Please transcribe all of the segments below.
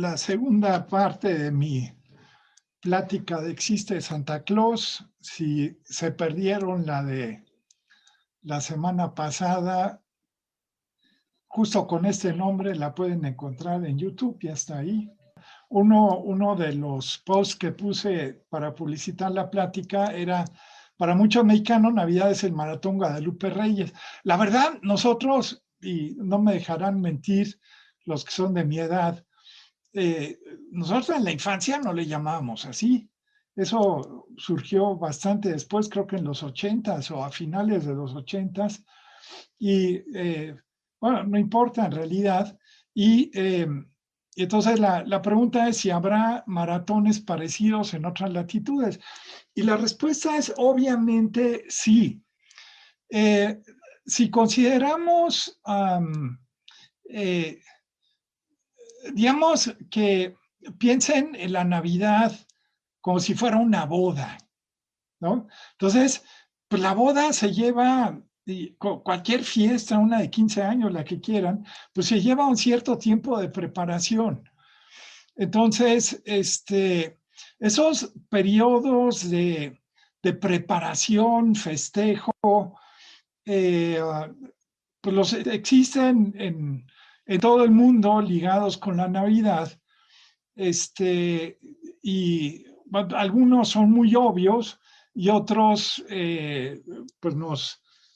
la segunda parte de mi plática de Existe Santa Claus. Si se perdieron la de la semana pasada, justo con este nombre la pueden encontrar en YouTube, ya está ahí. Uno de los posts que puse para publicitar la plática era: para muchos mexicanos, Navidad es el Maratón Guadalupe Reyes. La verdad, nosotros, y no me dejarán mentir los que son de mi edad, nosotros en la infancia no le llamábamos así. Eso surgió bastante después, creo que en los 80s o a finales de los 80s. Y bueno, no importa en realidad. Y entonces la pregunta es si habrá maratones parecidos en otras latitudes. Y la respuesta es obviamente sí. Si consideramos, digamos que piensen en la Navidad como si fuera una boda, ¿no? Entonces, pues la boda se lleva, cualquier fiesta, una de 15 años, la que quieran, pues se lleva un cierto tiempo de preparación. Entonces, esos periodos de preparación, festejo, pues los existen en todo el mundo ligados con la Navidad. Y bueno, algunos son muy obvios y otros, pues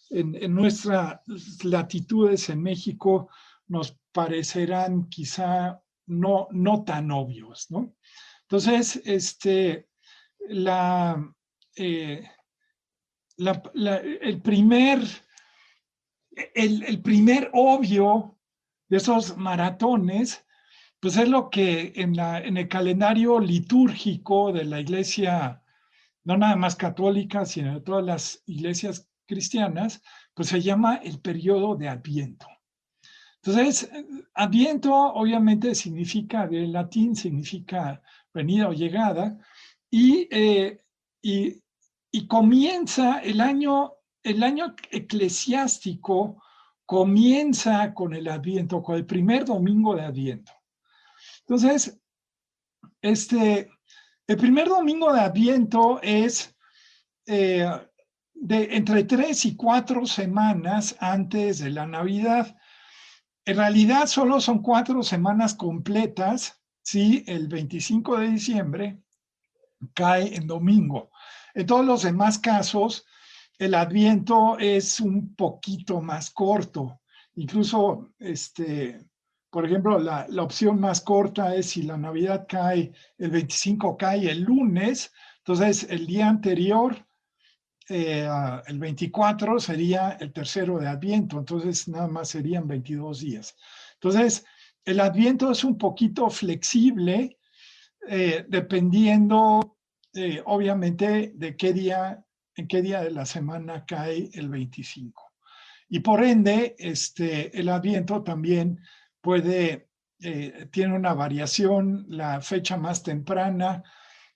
en nuestras latitudes en México nos parecerán quizá no tan obvios, ¿no? Entonces, la, eh, el primer obvio de esos maratones, pues es lo que en el calendario litúrgico de la iglesia, no nada más católica, sino de todas las iglesias cristianas, pues se llama el periodo de Adviento. Entonces, Adviento obviamente significa, del latín significa venida o llegada, y, y, y comienza el año eclesiástico, comienza con el Adviento, con el primer domingo de Adviento. Entonces, el primer domingo de Adviento es de entre 3 y 4 semanas antes de la Navidad. En realidad solo son 4 semanas completas, ¿sí? El 25 de diciembre cae en domingo. En todos los demás casos, el Adviento es un poquito más corto. Incluso, por ejemplo, la opción más corta es si la Navidad cae, el 25 cae el lunes, entonces el día anterior, el 24, sería el tercero de Adviento, entonces nada más serían 22 días. Entonces, el Adviento es un poquito flexible, dependiendo, obviamente, de en qué día de la semana cae el 25. Y por ende, el Adviento también tiene una variación. La fecha más temprana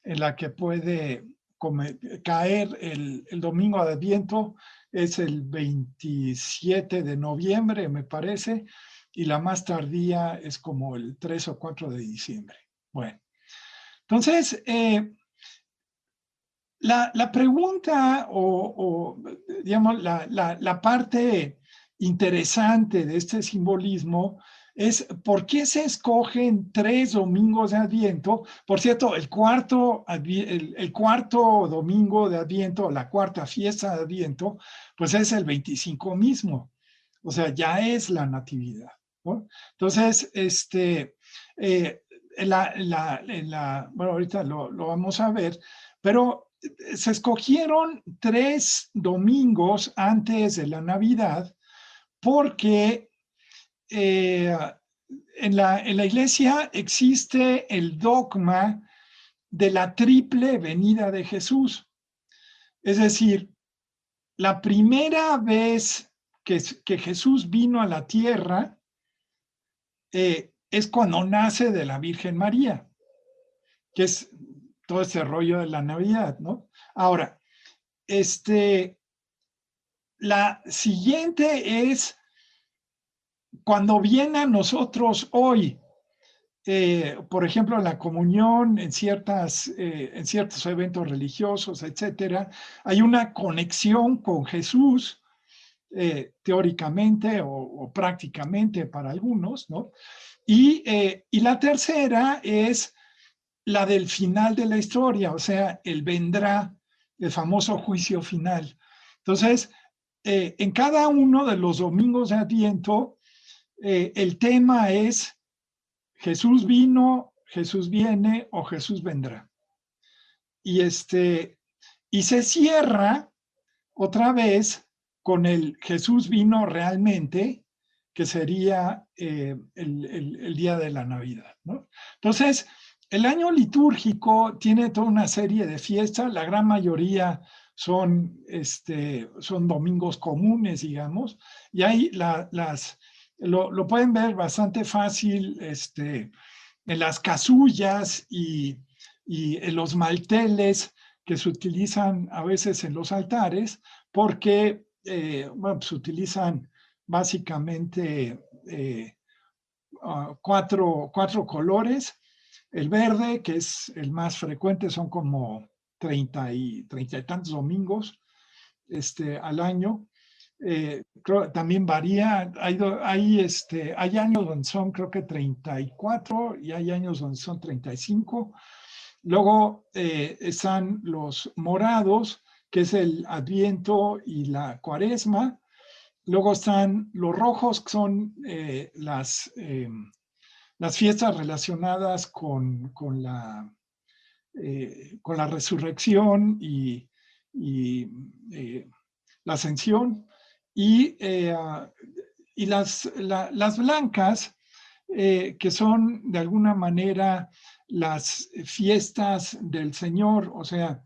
en la que puede caer el domingo de Adviento es el 27 de noviembre, me parece, y la más tardía es como el 3 o 4 de diciembre. Bueno, entonces, la pregunta digamos, la parte interesante de este simbolismo es por qué se escogen 3 domingos de Adviento. Por cierto, el cuarto domingo de Adviento, la cuarta fiesta de Adviento, pues es el 25 mismo. O sea, ya es la Natividad, ¿no? Entonces, bueno, ahorita lo vamos a ver, pero se escogieron 3 domingos antes de la Navidad porque en la iglesia existe el dogma de la triple venida de Jesús. Es decir, la primera vez que Jesús vino a la tierra es cuando nace de la Virgen María, que es todo ese rollo de la Navidad, ¿no? Ahora, la siguiente es cuando viene a nosotros hoy. por ejemplo, en la comunión, en ciertos eventos religiosos, etcétera, hay una conexión con Jesús, teóricamente o prácticamente para algunos, ¿no? Y la tercera es la del final de la historia, o sea, el vendrá, el famoso juicio final. Entonces, en cada uno de los domingos de Adviento, el tema es Jesús vino, Jesús viene o Jesús vendrá. Y, y se cierra otra vez con el Jesús vino realmente, que sería el día de la Navidad, ¿no? Entonces, el año litúrgico tiene toda una serie de fiestas, la gran mayoría son domingos comunes, digamos, y ahí lo pueden ver bastante fácil en las casullas y en los malteles que se utilizan a veces en los altares, porque bueno, pues, se utilizan básicamente cuatro colores. El verde, que es el más frecuente, son como 30 y tantos domingos al año. Creo, también varía, hay años donde son creo que 34 y hay años donde son 35. Luego están los morados, que es el Adviento y la Cuaresma. Luego están los rojos, que son las fiestas relacionadas con la resurrección y la ascensión. Y las blancas, que son de alguna manera las fiestas del Señor, o sea,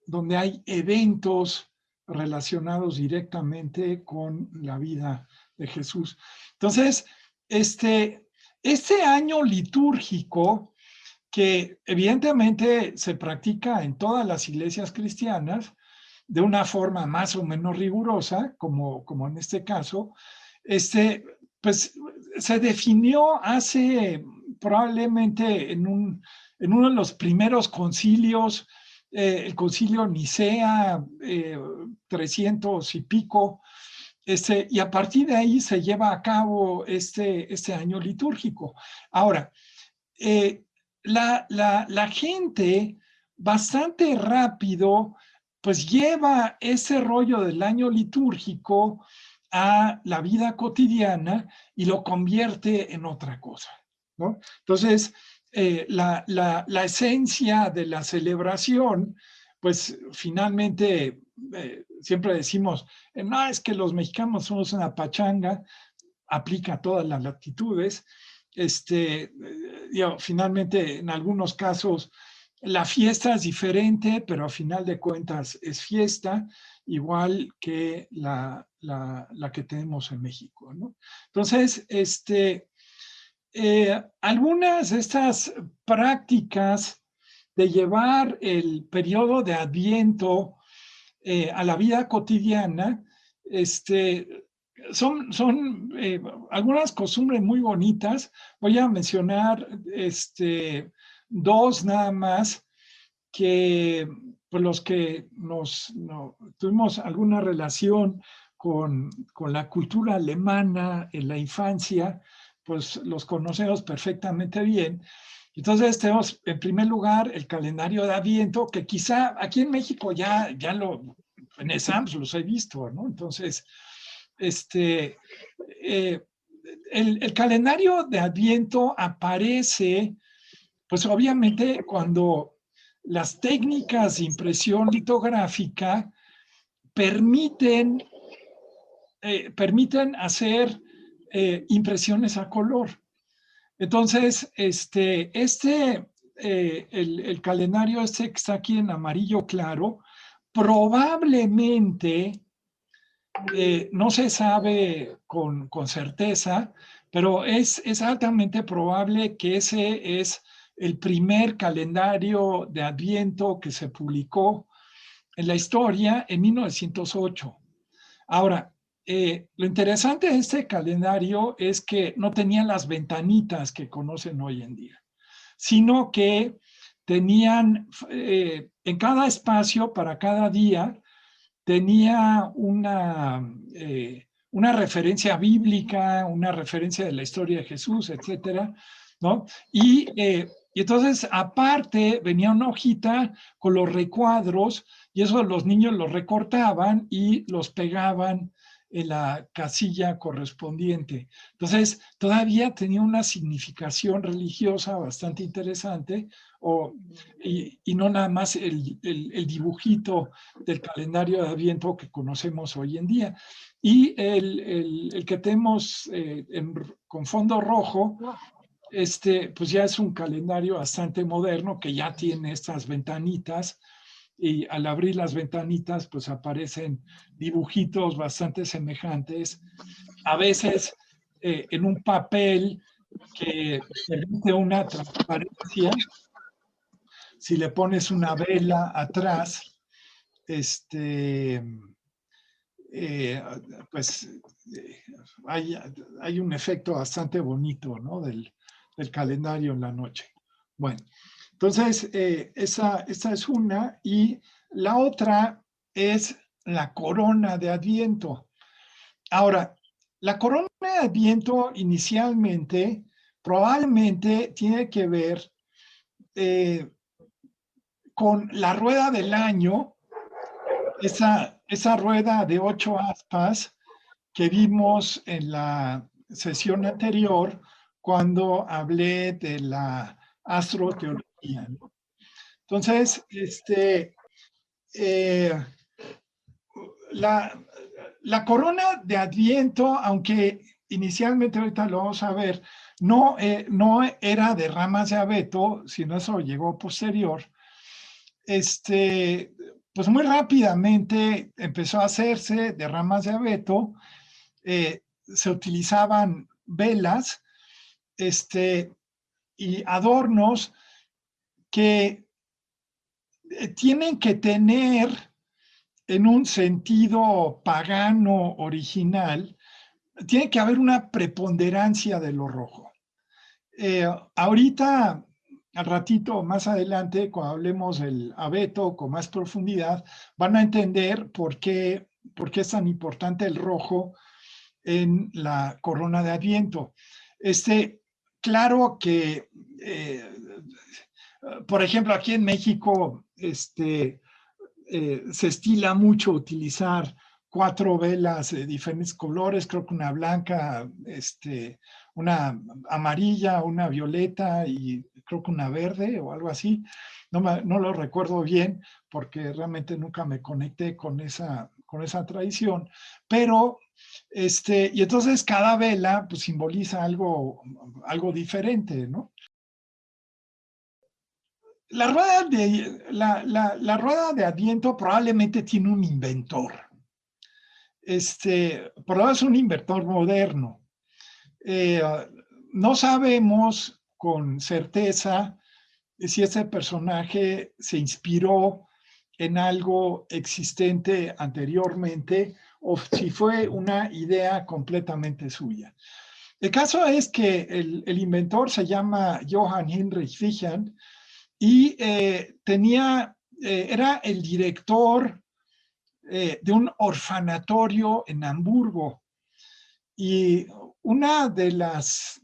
donde hay eventos relacionados directamente con la vida de Jesús. Entonces, este año litúrgico, que evidentemente se practica en todas las iglesias cristianas, de una forma más o menos rigurosa, como en este caso, pues se definió hace probablemente en uno de los primeros concilios, el concilio Nicea, 300 y pico, y a partir de ahí se lleva a cabo este año litúrgico. Ahora, la gente bastante rápido pues lleva ese rollo del año litúrgico a la vida cotidiana y lo convierte en otra cosa, ¿no? Entonces, la esencia de la celebración, pues finalmente siempre decimos, no, es que los mexicanos somos una pachanga, aplica a todas las latitudes. Finalmente, en algunos casos, la fiesta es diferente, pero a final de cuentas es fiesta, igual que la que tenemos en México, ¿no? Entonces, algunas de estas prácticas de llevar el periodo de Adviento a la vida cotidiana, son algunas costumbres muy bonitas. Voy a mencionar dos nada más, que pues los que tuvimos alguna relación con la cultura alemana en la infancia, pues los conocemos perfectamente bien. Entonces tenemos en primer lugar el calendario de Adviento, que quizá aquí en México ya en ESAMS los he visto, ¿no? Entonces, el calendario de Adviento aparece, pues obviamente cuando las técnicas de impresión litográfica permiten hacer impresiones a color. Entonces, el calendario que está aquí en amarillo claro, probablemente, no se sabe con certeza, pero es altamente probable que ese es el primer calendario de Adviento que se publicó en la historia en 1908. Ahora, lo interesante de este calendario es que no tenía las ventanitas que conocen hoy en día, sino que tenían en cada espacio para cada día tenía una referencia bíblica, una referencia de la historia de Jesús, etcétera, ¿no? Y entonces, aparte, venía una hojita con los recuadros y eso los niños los recortaban y los pegaban en la casilla correspondiente. Entonces, todavía tenía una significación religiosa bastante interesante y no nada más el dibujito del calendario de Adviento que conocemos hoy en día. Y el que tenemos con fondo rojo, pues ya es un calendario bastante moderno que ya tiene estas ventanitas y al abrir las ventanitas pues aparecen dibujitos bastante semejantes, a veces en un papel que permite una transparencia. Si le pones una vela atrás, eh, pues hay un efecto bastante bonito, ¿no? del calendario en la noche. Bueno, entonces esa es una, y la otra es la corona de Adviento. Ahora, la corona de Adviento inicialmente probablemente tiene que ver con la rueda del año, esa rueda de 8 aspas que vimos en la sesión anterior cuando hablé de la astroteología, ¿no? Entonces, la corona de Adviento, aunque inicialmente, ahorita lo vamos a ver, no era de ramas de abeto, sino eso llegó posterior. Pues muy rápidamente empezó a hacerse de ramas de abeto, se utilizaban velas y adornos que tienen que tener en un sentido pagano original, tiene que haber una preponderancia de lo rojo. Ahorita, al ratito, más adelante, cuando hablemos del abeto con más profundidad, van a entender por qué es tan importante el rojo en la corona de Adviento. Claro que, por ejemplo, aquí en México, se estila mucho utilizar 4 velas de diferentes colores, creo que una blanca, una amarilla, una violeta y creo que una verde o algo así. No lo recuerdo bien porque realmente nunca me conecté con esa tradición, pero y entonces cada vela pues simboliza algo diferente, ¿no? La rueda de Adviento probablemente tiene un inventor. Por lo menos es un inventor moderno. No sabemos con certeza si ese personaje se inspiró en algo existente anteriormente o si fue una idea completamente suya. El caso es que el inventor se llama Johann Heinrich Wichern y era el director de un orfanatorio en Hamburgo. Y una de los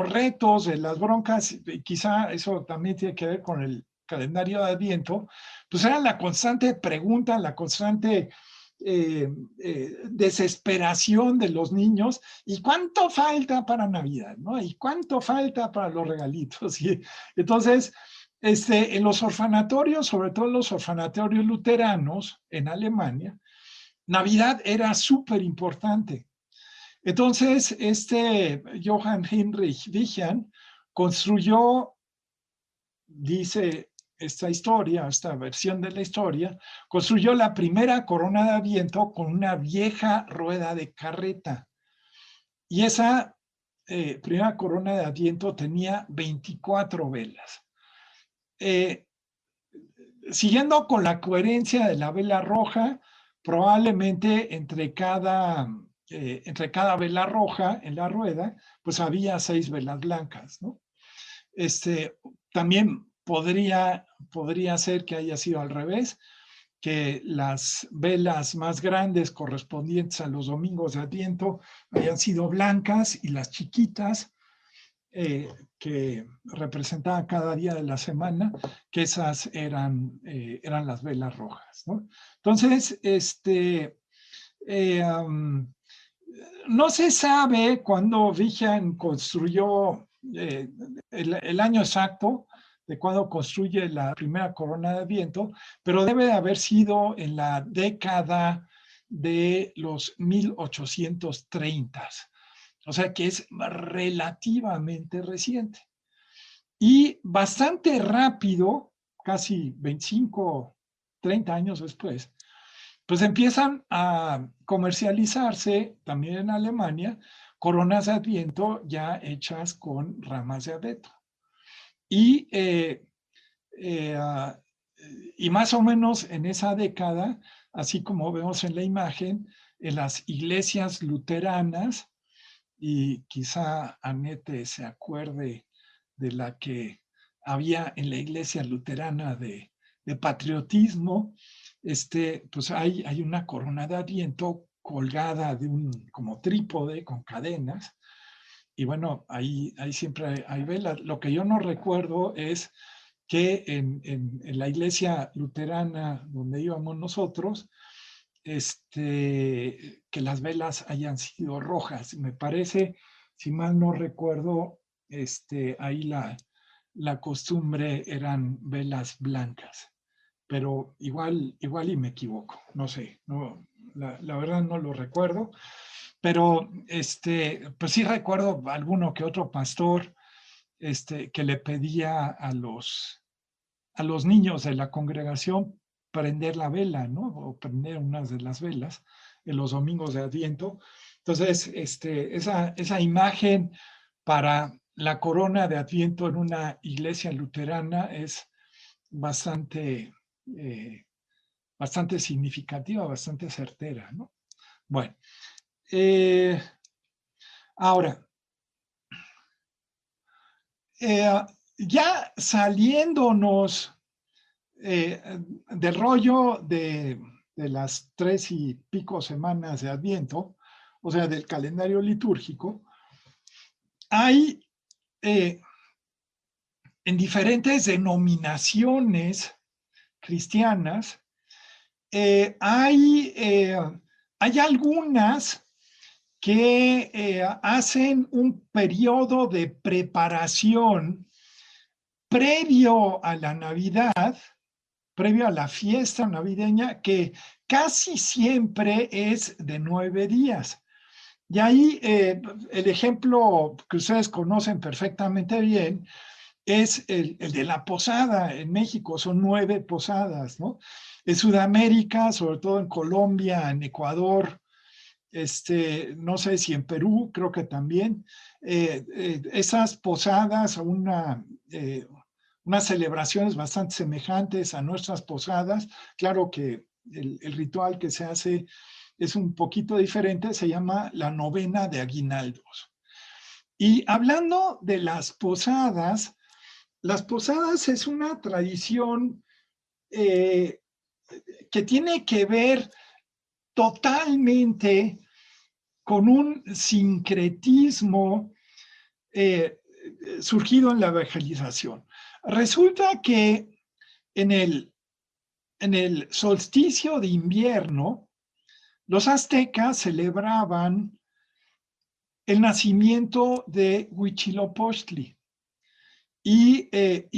retos, de las broncas, y quizá eso también tiene que ver con el calendario de Adviento, pues era la constante pregunta, la constante desesperación de los niños, ¿y cuánto falta para Navidad? ¿No? ¿Y cuánto falta para los regalitos? Y entonces, en los orfanatorios, sobre todo los orfanatorios luteranos en Alemania, Navidad era súper importante. Entonces, Johann Heinrich Wichern construyó, dice esta historia, esta versión de la historia, construyó la primera corona de Adviento con una vieja rueda de carreta. Y esa primera corona de Adviento tenía 24 velas. Siguiendo con la coherencia de la vela roja, probablemente entre cada vela roja en la rueda, pues había 6 velas blancas, ¿no? También podría ser que haya sido al revés, que las velas más grandes correspondientes a los domingos de Adviento hayan sido blancas y las chiquitas que representaban cada día de la semana, que esas eran las velas rojas, ¿no? Entonces, no se sabe cuándo Wichern construyó el año exacto de cuando construye la primera corona de Adviento, pero debe de haber sido en la década de los 1830, o sea que es relativamente reciente. Y bastante rápido, casi 25, 30 años después, pues empiezan a comercializarse también en Alemania coronas de Adviento ya hechas con ramas de abeto. Y, y más o menos en esa década, así como vemos en la imagen, en las iglesias luteranas, y quizá Anette se acuerde de la que había en la iglesia luterana de patriotismo, pues hay una corona de Adviento colgada de un como trípode con cadenas, y bueno, ahí siempre hay velas. Lo que yo no recuerdo es que en la iglesia luterana donde íbamos nosotros, que las velas hayan sido rojas. Me parece, si mal no recuerdo, ahí la costumbre eran velas blancas, pero igual y me equivoco, no sé, no, la verdad no lo recuerdo, pero pues sí recuerdo alguno que otro pastor que le pedía a los niños de la congregación prender la vela, ¿no? O prender unas de las velas en los domingos de Adviento. Entonces, esa imagen para la corona de Adviento en una iglesia luterana es bastante, bastante significativa, bastante certera, ¿no? Bueno, ahora, ya saliéndonos del rollo de las 3 y pico semanas de Adviento, o sea, del calendario litúrgico, hay en diferentes denominaciones cristianas, hay algunas que hacen un periodo de preparación previo a la Navidad, previo a la fiesta navideña, que casi siempre es de 9 días. Y ahí el ejemplo que ustedes conocen perfectamente bien es el de la posada en México, son 9 posadas, ¿no? En Sudamérica, sobre todo en Colombia, en Ecuador, no sé si en Perú, creo que también, esas posadas, unas celebraciones bastante semejantes a nuestras posadas. Claro que el ritual que se hace es un poquito diferente, se llama la novena de aguinaldos. Y hablando de las posadas es una tradición que tiene que ver totalmente con un sincretismo surgido en la evangelización. Resulta que en el solsticio de invierno, los aztecas celebraban el nacimiento de Huitzilopochtli y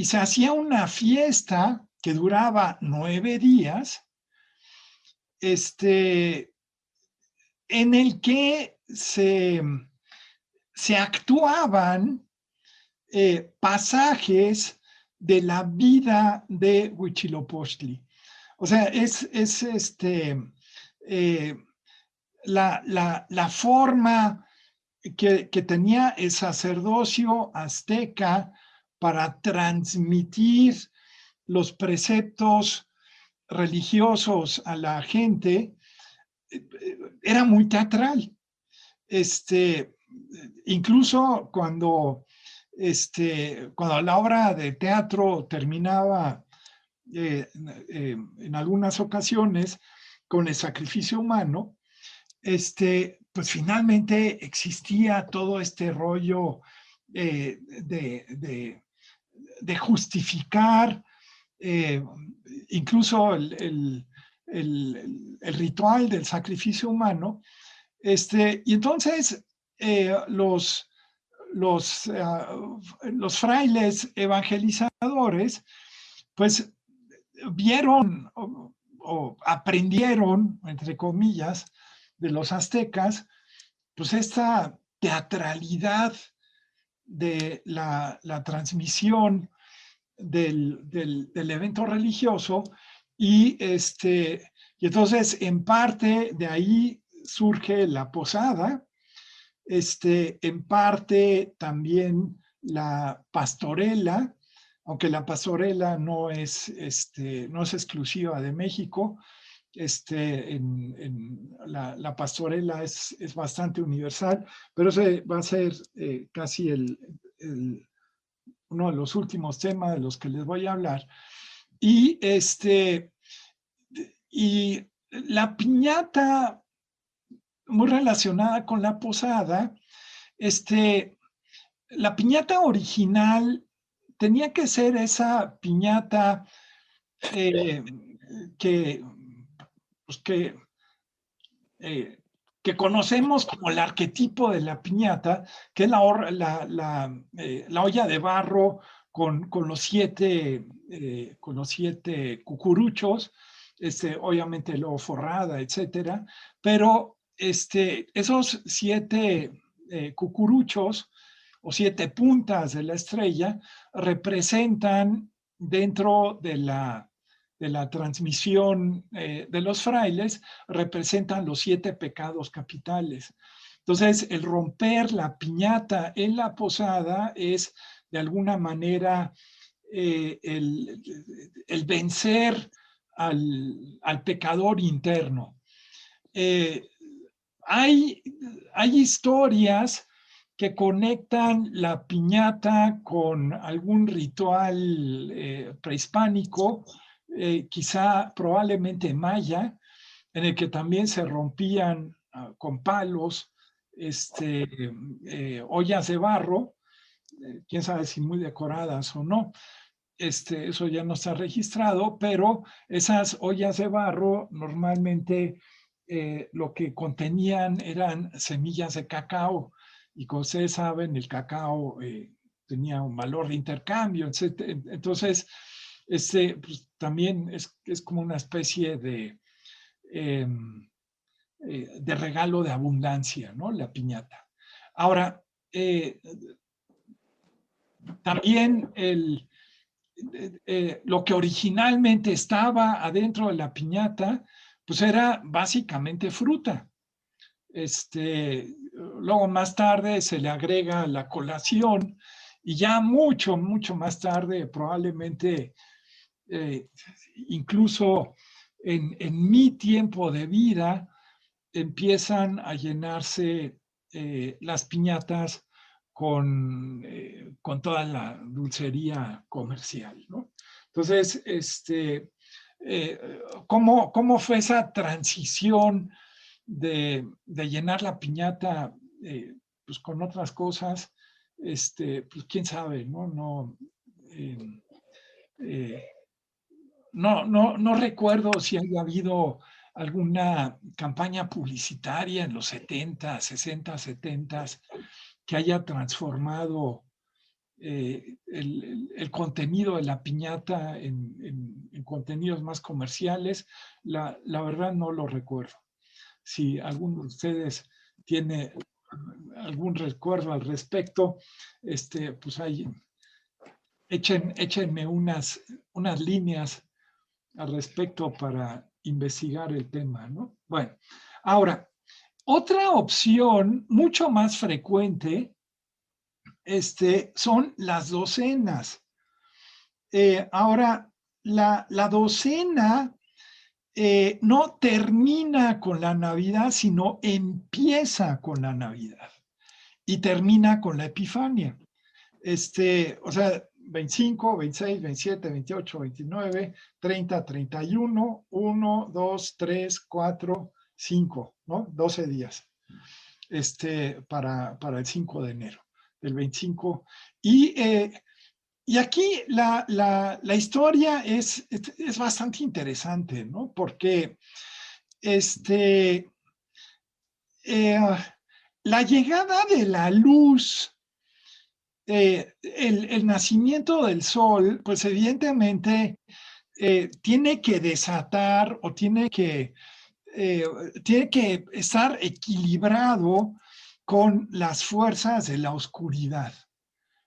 se hacía una fiesta que duraba 9 días, en el que se actuaban pasajes de la vida de Huitzilopochtli. O sea, es la forma que tenía el sacerdocio azteca para transmitir los preceptos religiosos a la gente, era muy teatral. Incluso cuando la obra de teatro terminaba en algunas ocasiones con el sacrificio humano, pues finalmente existía todo este rollo de justificar incluso el ritual del sacrificio humano. Y entonces los frailes evangelizadores pues vieron o aprendieron, entre comillas, de los aztecas, pues esta teatralidad de la transmisión del evento religioso y entonces en parte de ahí surge la posada, en parte también la pastorela, aunque la pastorela no es exclusiva de México. La pastorela es bastante universal, pero ese va a ser casi uno de los últimos temas de los que les voy a hablar. Y la piñata, muy relacionada con la posada, la piñata original tenía que ser esa piñata que conocemos como el arquetipo de la piñata, que es la olla de barro con los siete cucuruchos, obviamente luego forrada, etcétera, pero esos 7 cucuruchos o 7 puntas de la estrella representan dentro de la transmisión de los frailes, representan los 7 pecados capitales. Entonces, el romper la piñata en la posada es de alguna manera el vencer al pecador interno. Hay historias que conectan la piñata con algún ritual prehispánico, quizá probablemente maya, en el que también se rompían con palos ollas de barro, quién sabe si muy decoradas o no. Eso ya no está registrado, pero esas ollas de barro normalmente lo que contenían eran semillas de cacao, y como ustedes saben, el cacao tenía un valor de intercambio, etc. Entonces, pues, también es como una especie de regalo de abundancia, ¿no? La piñata. Ahora, también lo que originalmente estaba adentro de la piñata, pues era básicamente fruta. Luego más tarde se le agrega la colación, y ya mucho más tarde, probablemente incluso en mi tiempo de vida, empiezan a llenarse las piñatas con toda la dulcería comercial, ¿no? Entonces, ¿cómo fue esa transición de llenar la piñata pues con otras cosas? Pues quién sabe, ¿no? No recuerdo si haya habido alguna campaña publicitaria en los 70, 60, 70 que haya transformado el contenido de la piñata en contenidos más comerciales. La verdad no lo recuerdo. Si alguno de ustedes tiene algún recuerdo al respecto, pues ahí échenme unas líneas al respecto para investigar el tema, ¿no? Bueno, ahora, otra opción mucho más frecuente son las docenas. Ahora, la docena no termina con la Navidad, sino empieza con la Navidad y termina con la Epifania. O sea, 25, 26, 27, 28, 29, 30, 31, 1, 2, 3, 4, 5, ¿no? 12 días para el 5 de enero, del 25. Y aquí la historia es bastante interesante, ¿no? Porque eh, la llegada de la luz, el nacimiento del sol, pues evidentemente tiene que desatar o tiene que estar equilibrado con las fuerzas de la oscuridad,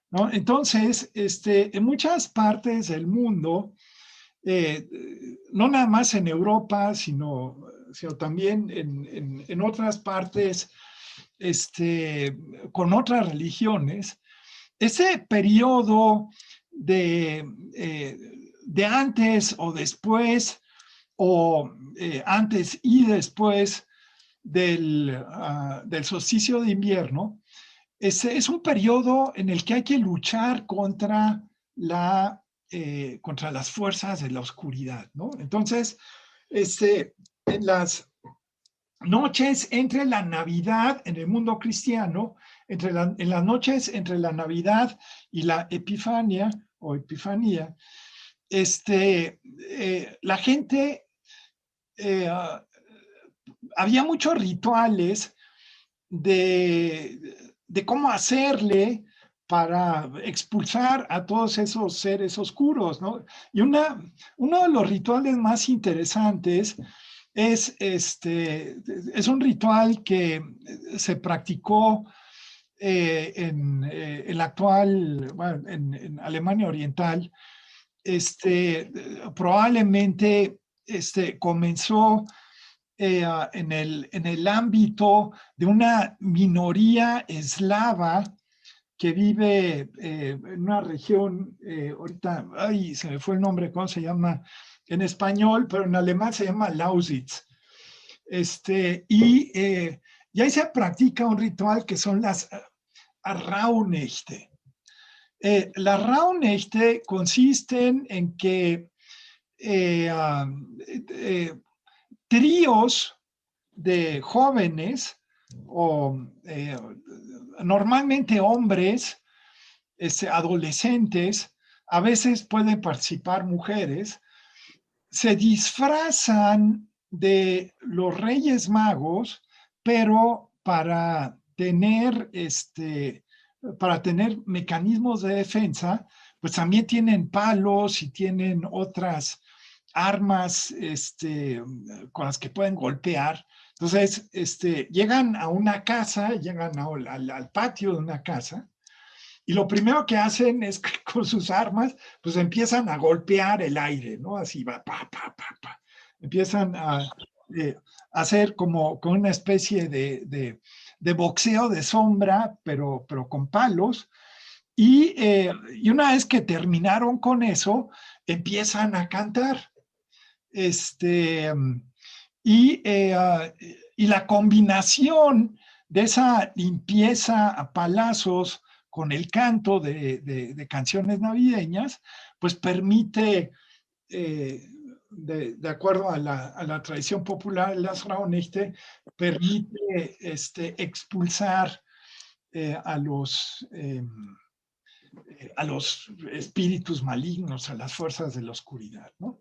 ¿no? Entonces, en muchas partes del mundo, no nada más en Europa, sino también en otras partes, con otras religiones, ese periodo de antes o después, o antes y después del solsticio de invierno, es un periodo en el que hay que luchar contra contra las fuerzas de la oscuridad, ¿no? Entonces, en las noches entre la Navidad en el mundo cristiano, en las noches entre la Navidad y la Epifania o Epifanía, la gente, había muchos rituales de cómo hacerle para expulsar a todos esos seres oscuros, ¿no? Y uno de los rituales más interesantes es un ritual que se practicó en la actual, bueno, en Alemania Oriental. Probablemente comenzó en el ámbito de una minoría eslava que vive en una región, ahorita, ay, se me fue el nombre, ¿cómo se llama en español? Pero en alemán se llama Lausitz. Y ahí se practica un ritual que son las Rauhnächte. Las Rauhnächte consisten en que tríos de jóvenes o normalmente hombres, adolescentes, a veces pueden participar mujeres, se disfrazan de los Reyes Magos, pero para tener mecanismos de defensa, pues también tienen palos y tienen otras armas con las que pueden golpear. Entonces, llegan a una casa, llegan al patio de una casa, y lo primero que hacen es que con sus armas, pues empiezan a golpear el aire, ¿no? Así va, pa, pa, pa, pa. Empiezan a hacer como una especie de boxeo de sombra, pero con palos. Y una vez que terminaron con eso, empiezan a cantar. Y, y la combinación de esa limpieza a palazos con el canto de canciones navideñas, pues permite, de acuerdo a la tradición popular, las Rauhnächte, permite expulsar a los espíritus malignos, a las fuerzas de la oscuridad, ¿no?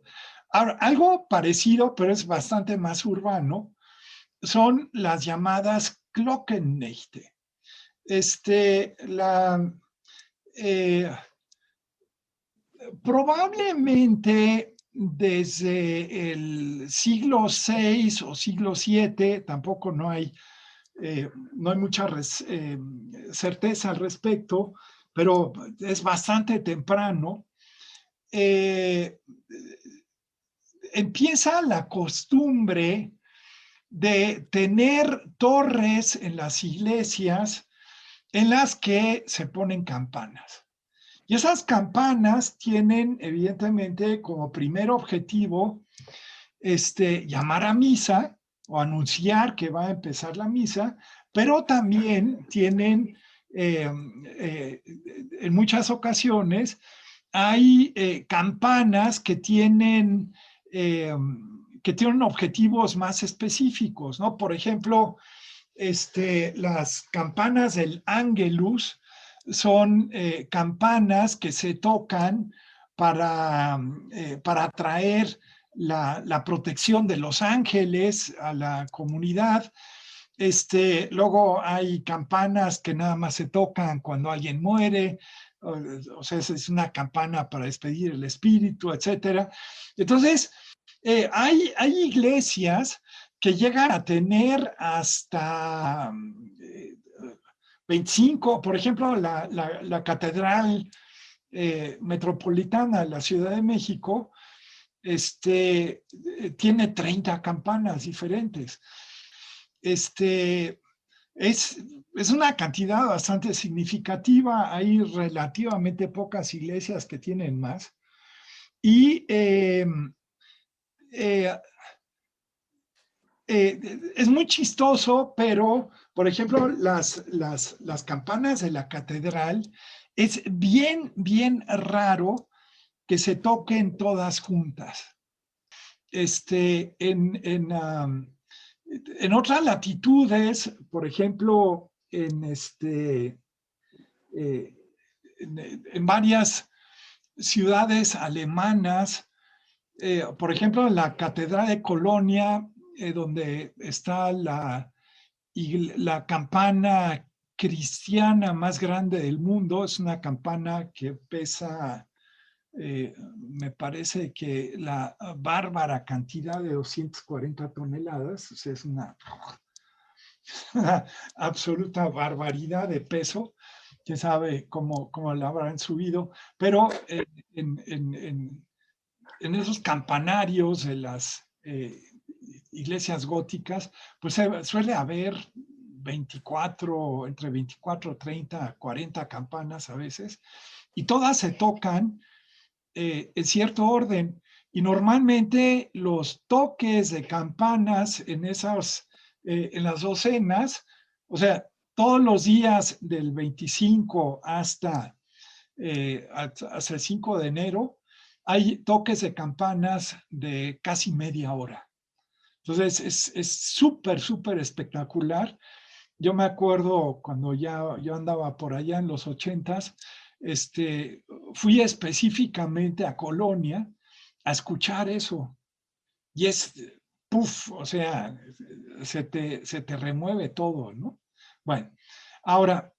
Ahora, algo parecido, pero es bastante más urbano, son las llamadas Glockennächte. Probablemente desde el siglo VI o siglo VII, tampoco no hay mucha certeza al respecto, pero es bastante temprano. Empieza la costumbre de tener torres en las iglesias en las que se ponen campanas. Y esas campanas tienen, evidentemente, como primer objetivo llamar a misa o anunciar que va a empezar la misa, pero también tienen, en muchas ocasiones, hay campanas que tienen objetivos más específicos, ¿no? Por ejemplo, las campanas del Ángelus son campanas que se tocan para atraer la protección de los ángeles a la comunidad. Luego hay campanas que nada más se tocan cuando alguien muere, o sea, es una campana para despedir el espíritu, etcétera. Entonces, hay iglesias que llegan a tener hasta 25, por ejemplo, la Catedral Metropolitana de la Ciudad de México, tiene 30 campanas diferentes. Es una cantidad bastante significativa. Hay relativamente pocas iglesias que tienen más. Y es muy chistoso, pero, por ejemplo, las campanas de la catedral, es bien, bien raro que se toquen todas juntas. En otras latitudes, por ejemplo, en varias ciudades alemanas, por ejemplo, en la Catedral de Colonia, donde está la campana cristiana más grande del mundo, es una campana que pesa, me parece que la bárbara cantidad de 240 toneladas, o sea, es una absoluta barbaridad de peso, quién sabe cómo la habrán subido, pero en esos campanarios de las iglesias góticas, pues suele haber entre 24, 30, 40 campanas a veces, y todas se tocan en cierto orden. Y normalmente los toques de campanas en las docenas, o sea, todos los días del 25 hasta el 5 de enero, hay toques de campanas de casi media hora. Entonces es súper, súper espectacular. Yo me acuerdo cuando yo andaba por allá en los 80s, fui específicamente a Colonia a escuchar eso. Y es, puff, o sea, se te remueve todo, ¿no? Bueno, ahora,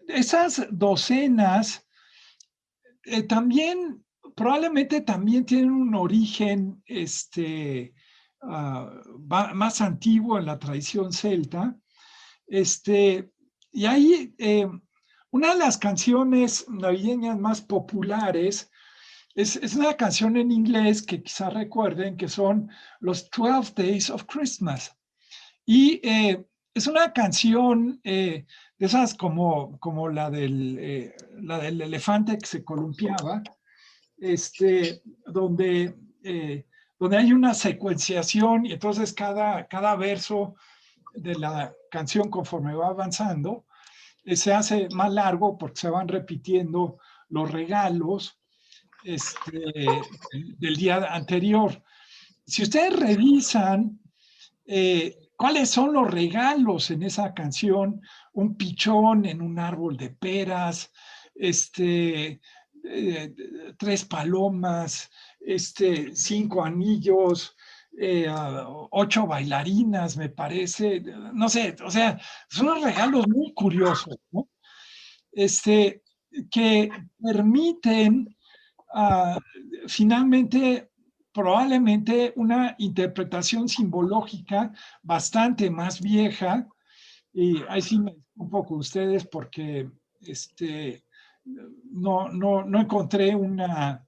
esas docenas también, probablemente también tienen un origen más antiguo en la tradición celta. Y ahí, una de las canciones navideñas más populares es una canción en inglés que quizás recuerden, que son los 12 Days of Christmas. Y es una canción de esas como la del elefante que se columpiaba, donde, donde hay una secuenciación y entonces cada verso de la canción, conforme va avanzando, se hace más largo porque se van repitiendo los regalos del día anterior. Si ustedes revisan cuáles son los regalos en esa canción, un pichón en un árbol de peras, 3 palomas, 5 anillos, 8 bailarinas, me parece, no sé, o sea, son unos regalos muy curiosos, ¿no? Que permiten finalmente probablemente una interpretación simbológica bastante más vieja, y ahí sí me disculpo con ustedes porque no encontré una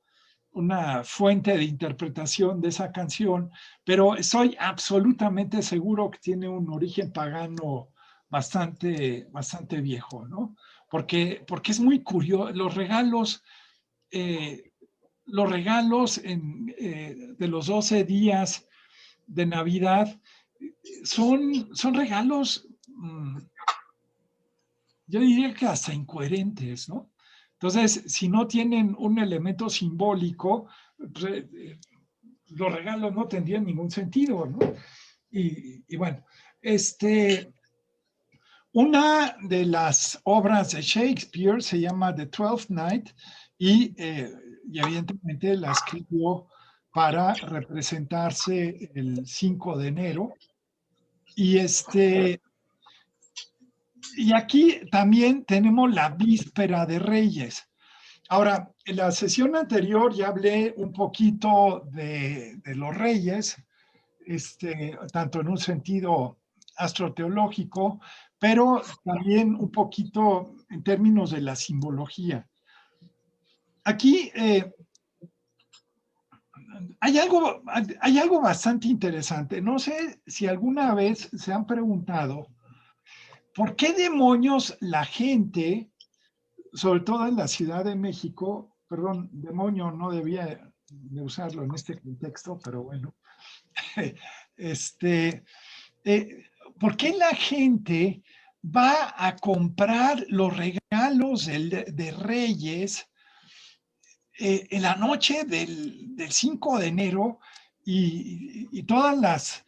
fuente de interpretación de esa canción, pero estoy absolutamente seguro que tiene un origen pagano bastante, bastante viejo, ¿no? Porque es muy curioso, los regalos los regalos de los 12 días de Navidad son regalos, yo diría que hasta incoherentes, ¿no? Entonces, si no tienen un elemento simbólico, pues, los regalos no tendrían ningún sentido, ¿no? Y bueno, una de las obras de Shakespeare se llama The Twelfth Night y evidentemente la escribió para representarse el 5 de enero. Y aquí también tenemos la víspera de Reyes. Ahora, en la sesión anterior ya hablé un poquito de los Reyes, tanto en un sentido astroteológico, pero también un poquito en términos de la simbología. Aquí hay algo bastante interesante. No sé si alguna vez se han preguntado por qué demonios la gente, sobre todo en la Ciudad de México, perdón, demonio no debía de usarlo en este contexto, pero bueno, ¿por qué la gente va a comprar los regalos de Reyes en la noche del 5 de enero y todas las...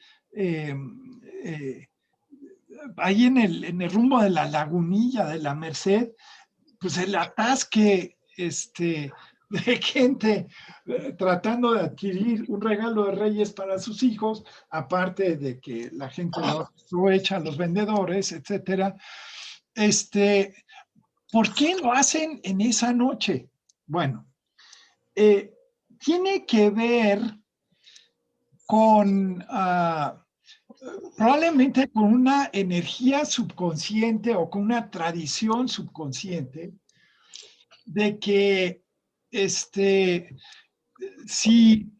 ahí en el rumbo de la Lagunilla, de la Merced, pues el atasque de gente tratando de adquirir un regalo de Reyes para sus hijos, aparte de que la gente lo aprovecha, los vendedores, etcétera. ¿Por qué lo hacen en esa noche? Bueno, tiene que ver con probablemente con una energía subconsciente o con una tradición subconsciente de que si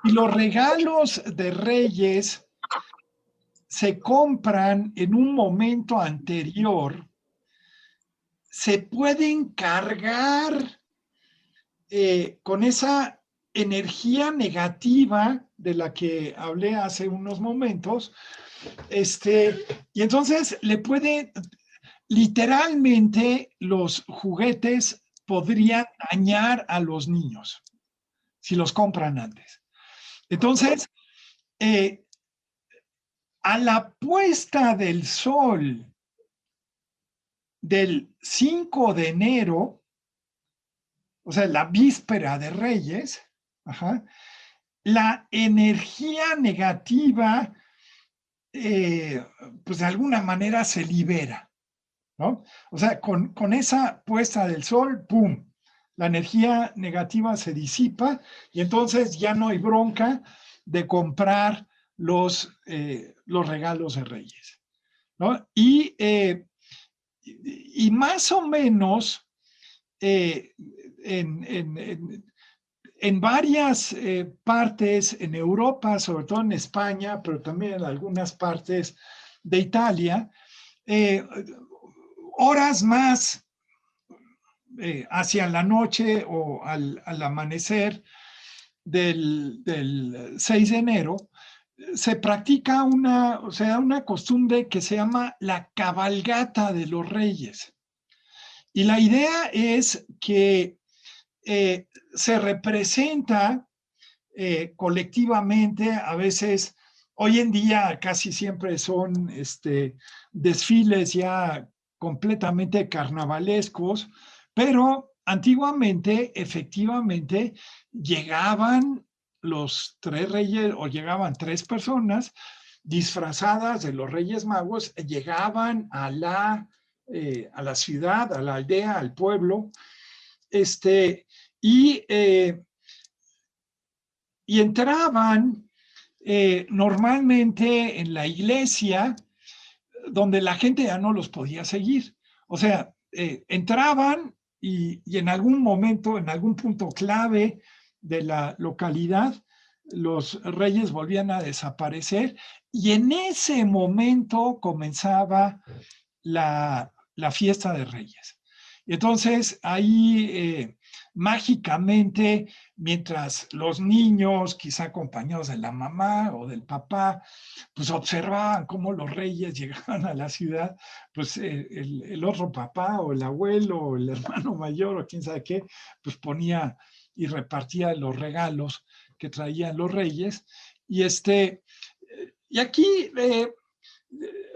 los regalos de Reyes se compran en un momento anterior, se pueden cargar con esa energía negativa de la que hablé hace unos momentos, y entonces literalmente los juguetes podrían dañar a los niños si los compran antes. Entonces, a la puesta del sol del 5 de enero, o sea, la víspera de Reyes, la energía negativa, pues de alguna manera se libera, ¿no? O sea, con esa puesta del sol, ¡pum!, la energía negativa se disipa y entonces ya no hay bronca de comprar los regalos de Reyes, ¿no? Y más o menos en varias partes en Europa, sobre todo en España, pero también en algunas partes de Italia, horas más hacia la noche o al amanecer del 6 de enero, se practica una costumbre que se llama la cabalgata de los Reyes. Y la idea es que se representa colectivamente, a veces, hoy en día casi siempre son desfiles ya completamente carnavalescos, pero antiguamente, efectivamente, llegaban los 3 reyes o llegaban 3 personas disfrazadas de los Reyes Magos, llegaban a la ciudad, a la aldea, al pueblo, y entraban normalmente en la iglesia, donde la gente ya no los podía seguir. O sea, entraban y en algún momento, en algún punto clave de la localidad, los reyes volvían a desaparecer y en ese momento comenzaba la fiesta de Reyes. Entonces, ahí mágicamente, mientras los niños, quizá acompañados de la mamá o del papá, pues observaban cómo los reyes llegaban a la ciudad, pues el otro papá o el abuelo o el hermano mayor o quién sabe qué, pues ponía y repartía los regalos que traían los reyes. Y aquí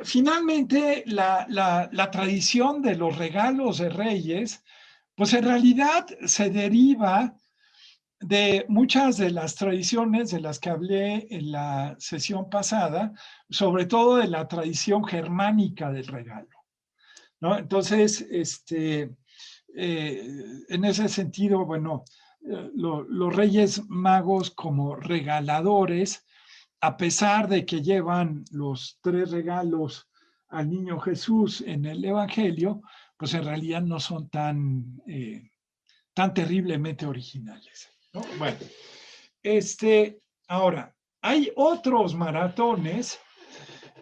finalmente la tradición de los regalos de reyes, pues en realidad se deriva de muchas de las tradiciones de las que hablé en la sesión pasada, sobre todo de la tradición germánica del regalo, ¿no? Entonces, en ese sentido, bueno, los reyes magos como regaladores, a pesar de que llevan los 3 regalos al niño Jesús en el Evangelio, pues en realidad no son tan terriblemente originales, ¿no? Bueno, ahora, hay otros maratones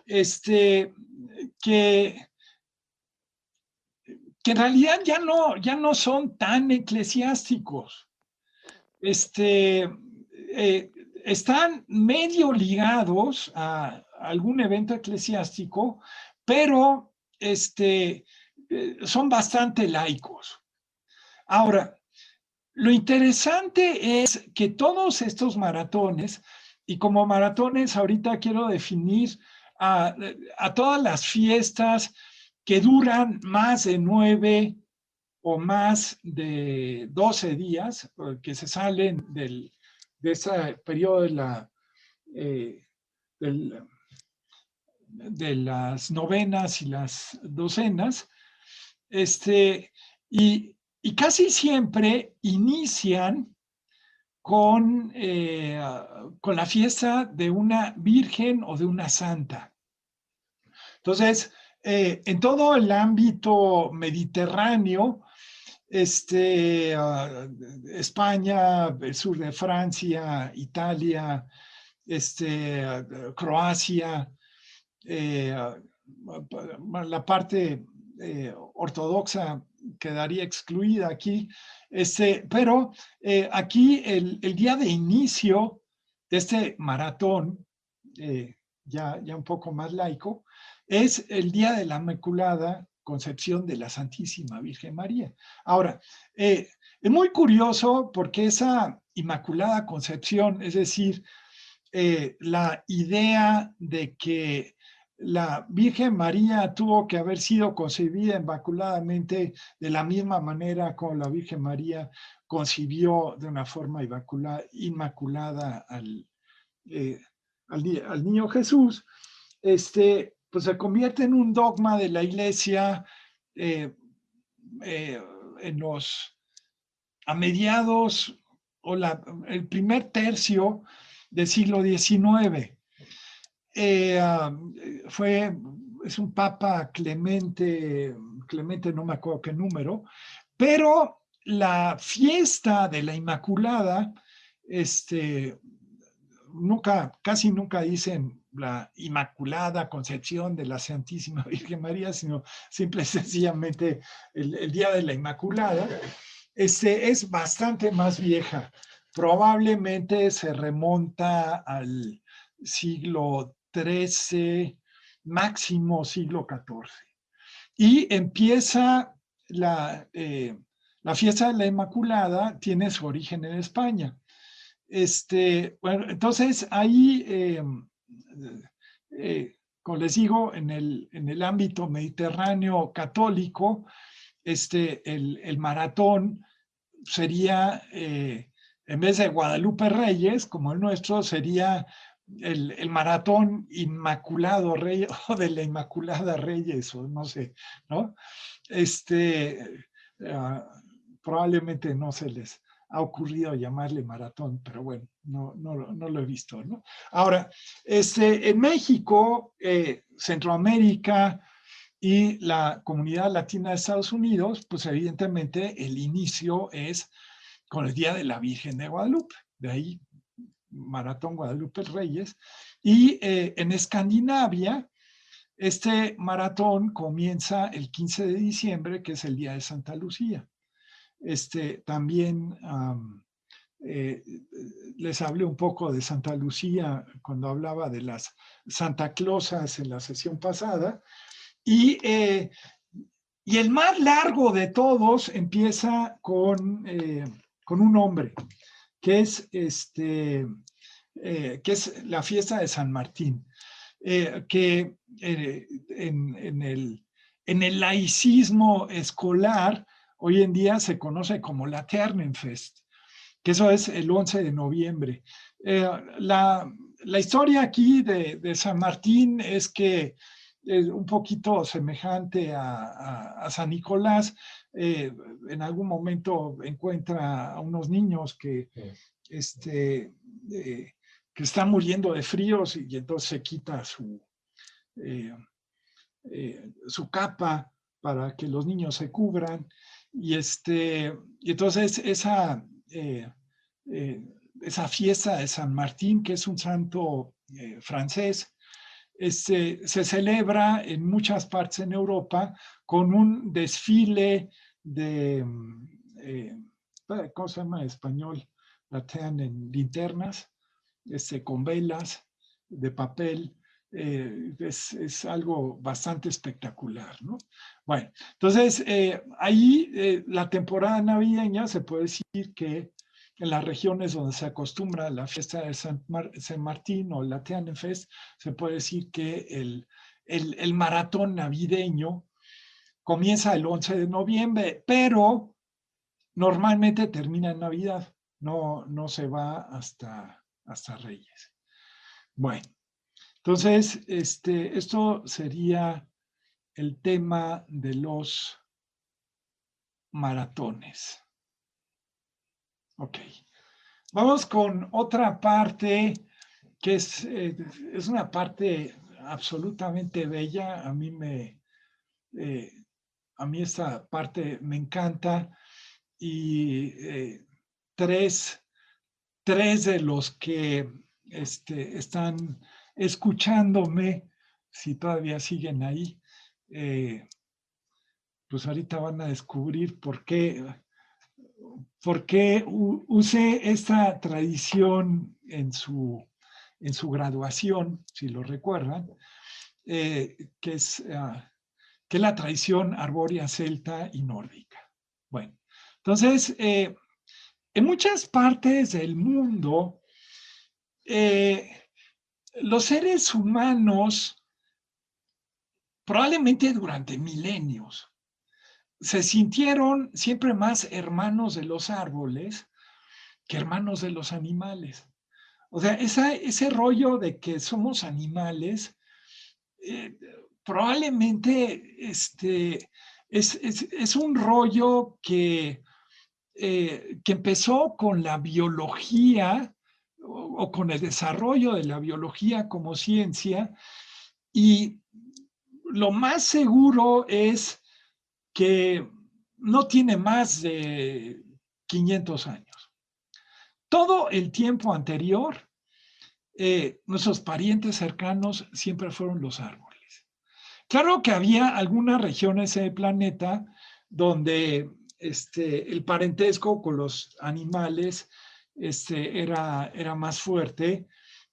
que, que en realidad ya no son tan eclesiásticos. Están medio ligados a algún evento eclesiástico, pero son bastante laicos. Ahora, lo interesante es que todos estos maratones, y como maratones ahorita quiero definir a todas las fiestas que duran más de 9 o más de 12 días, que se salen de ese periodo eh, del, de las novenas y las docenas, y, y casi siempre inician con la fiesta de una virgen o de una santa. Entonces, en todo el ámbito mediterráneo, España, el sur de Francia, Italia, Croacia, la parte ortodoxa quedaría excluida aquí, pero aquí el día de inicio de este maratón, ya un poco más laico, es el día de la Inmaculada Concepción de la Santísima Virgen María. Ahora, es muy curioso porque esa Inmaculada Concepción, es decir, la idea de que la Virgen María tuvo que haber sido concebida inmaculadamente de la misma manera como la Virgen María concibió de una forma inmaculada al niño Jesús, pues se convierte en un dogma de la Iglesia eh, eh, a mediados o el primer tercio del siglo XIX. Es un papa Clemente no me acuerdo qué número, pero la fiesta de la Inmaculada, casi nunca dicen la Inmaculada Concepción de la Santísima Virgen María, sino simple y sencillamente el Día de la Inmaculada, es bastante más vieja. Probablemente se remonta al siglo XIII, máximo siglo XIV. Y empieza la fiesta de la Inmaculada, tiene su origen en España. Bueno, entonces ahí, como les digo, en el ámbito mediterráneo católico, el maratón sería, en vez de Guadalupe Reyes, como el nuestro, sería el maratón Inmaculado Reyes o de la Inmaculada Reyes, o no sé, ¿no? Probablemente no se les ha ocurrido llamarle maratón, pero bueno, no lo he visto, ¿no? Ahora, en México, Centroamérica y la comunidad latina de Estados Unidos, pues evidentemente el inicio es con el Día de la Virgen de Guadalupe, de ahí Maratón Guadalupe Reyes, y en Escandinavia, Este maratón comienza el 15 de diciembre, que es el día de Santa Lucía. También les hablé un poco de Santa Lucía cuando hablaba de las Santa Clausas en la sesión pasada. Y el más largo de todos empieza con un hombre, que es, que es la fiesta de San Martín, que en el laicismo escolar hoy en día se conoce como Laternenfest, que eso es el 11 de noviembre. La historia aquí de San Martín es que es un poquito semejante a San Nicolás. En algún momento encuentra a unos niños que, que están muriendo de fríos y entonces se quita su capa para que los niños se cubran. Y entonces esa fiesta de San Martín, que es un santo francés, se celebra en muchas partes en Europa con un desfile de, ¿cómo se llama en español? Latean en linternas, con velas de papel. Es algo bastante espectacular, ¿no? Bueno, entonces ahí la temporada navideña se puede decir que en las regiones donde se acostumbra la fiesta de San Martín o la Laternenfest, se puede decir que el maratón navideño comienza el 11 de noviembre, pero normalmente termina en Navidad, no se va hasta Reyes. Bueno, entonces esto sería el tema de los maratones. Ok. Vamos con otra parte que es una parte absolutamente bella. A mí esta parte me encanta y tres de los que están escuchándome, si todavía siguen ahí, pues ahorita van a descubrir por qué usé esta tradición en su graduación, si lo recuerdan, que es la tradición arbórea celta y nórdica. Bueno, entonces, en muchas partes del mundo, los seres humanos, probablemente durante milenios, se sintieron siempre más hermanos de los árboles que hermanos de los animales. O sea, ese rollo de que somos animales, probablemente es un rollo que empezó con la biología o con el desarrollo de la biología como ciencia, y lo más seguro es que no tiene más de 500 años. Todo el tiempo anterior, nuestros parientes cercanos siempre fueron los árboles. Claro que había algunas regiones del planeta donde el parentesco con los animales era más fuerte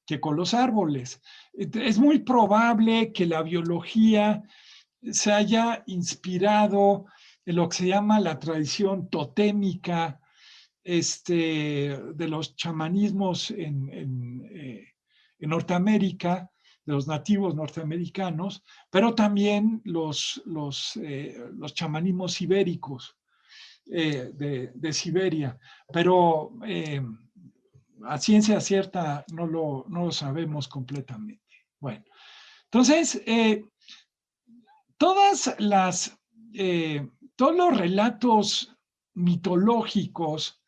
que con los árboles. Es muy probable que la biología se haya inspirado en lo que se llama la tradición totémica de los chamanismos en Norteamérica, de los nativos norteamericanos, pero también los chamanismos ibéricos de Siberia. Pero a ciencia cierta no lo sabemos completamente. Bueno, entonces, todos los relatos mitológicos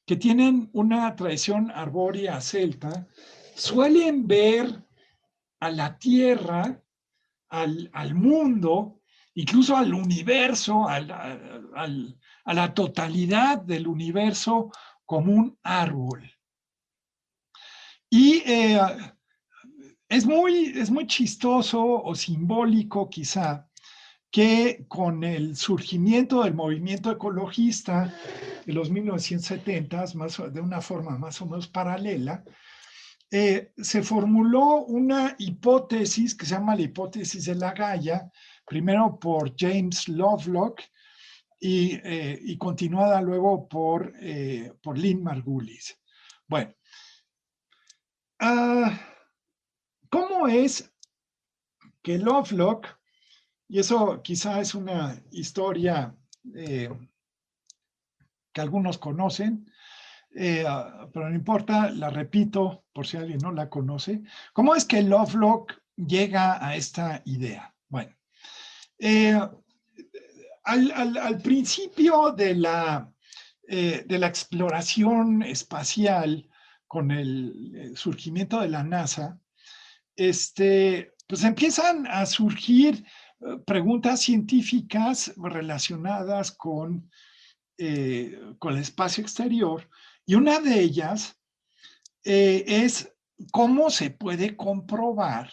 que tienen una tradición arbórea celta suelen ver a la Tierra, al mundo, incluso al universo, a la totalidad del universo como un árbol. Y es muy chistoso o simbólico quizá que con el surgimiento del movimiento ecologista de los 1970s, de una forma más o menos paralela, se formuló una hipótesis que se llama la hipótesis de la Gaia, primero por James Lovelock y continuada luego por Lynn Margulis. Bueno, ¿cómo es que Lovelock, y eso quizá es una historia que algunos conocen, pero no importa, la repito por si alguien no la conoce. ¿Cómo es que Lovelock llega a esta idea? Bueno, al principio de la exploración espacial con el surgimiento de la NASA, pues empiezan a surgir preguntas científicas relacionadas con el espacio exterior, y una de ellas es cómo se puede comprobar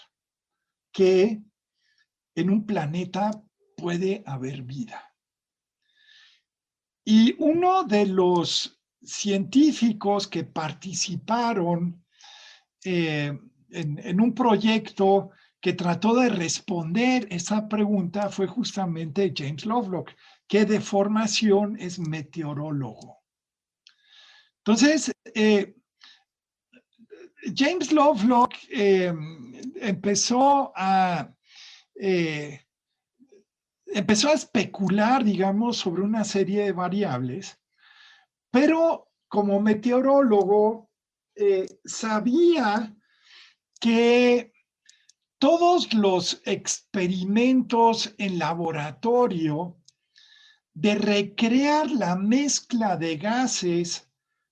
que en un planeta puede haber vida. Y uno de los científicos que participaron en un proyecto que trató de responder esa pregunta fue justamente James Lovelock, que de formación es meteorólogo. Entonces, James Lovelock empezó a especular, digamos, sobre una serie de variables, pero como meteorólogo sabía que todos los experimentos en laboratorio de recrear la mezcla de gases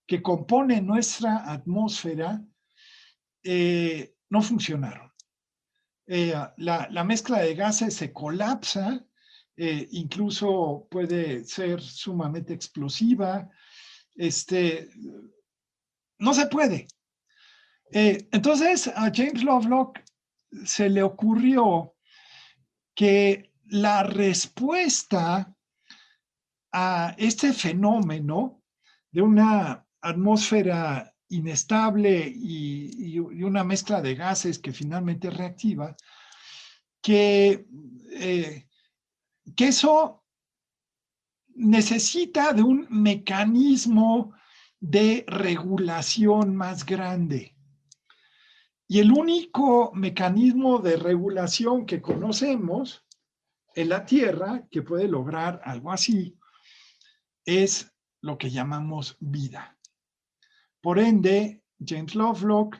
que compone nuestra atmósfera no funcionaron. La mezcla de gases se colapsa, incluso puede ser sumamente explosiva. No se puede. Entonces a James Lovelock se le ocurrió que la respuesta a este fenómeno de una atmósfera inestable y una mezcla de gases que finalmente reactiva, que eso necesita de un mecanismo de regulación más grande. Y el único mecanismo de regulación que conocemos en la Tierra que puede lograr algo así es lo que llamamos vida. Por ende, James Lovelock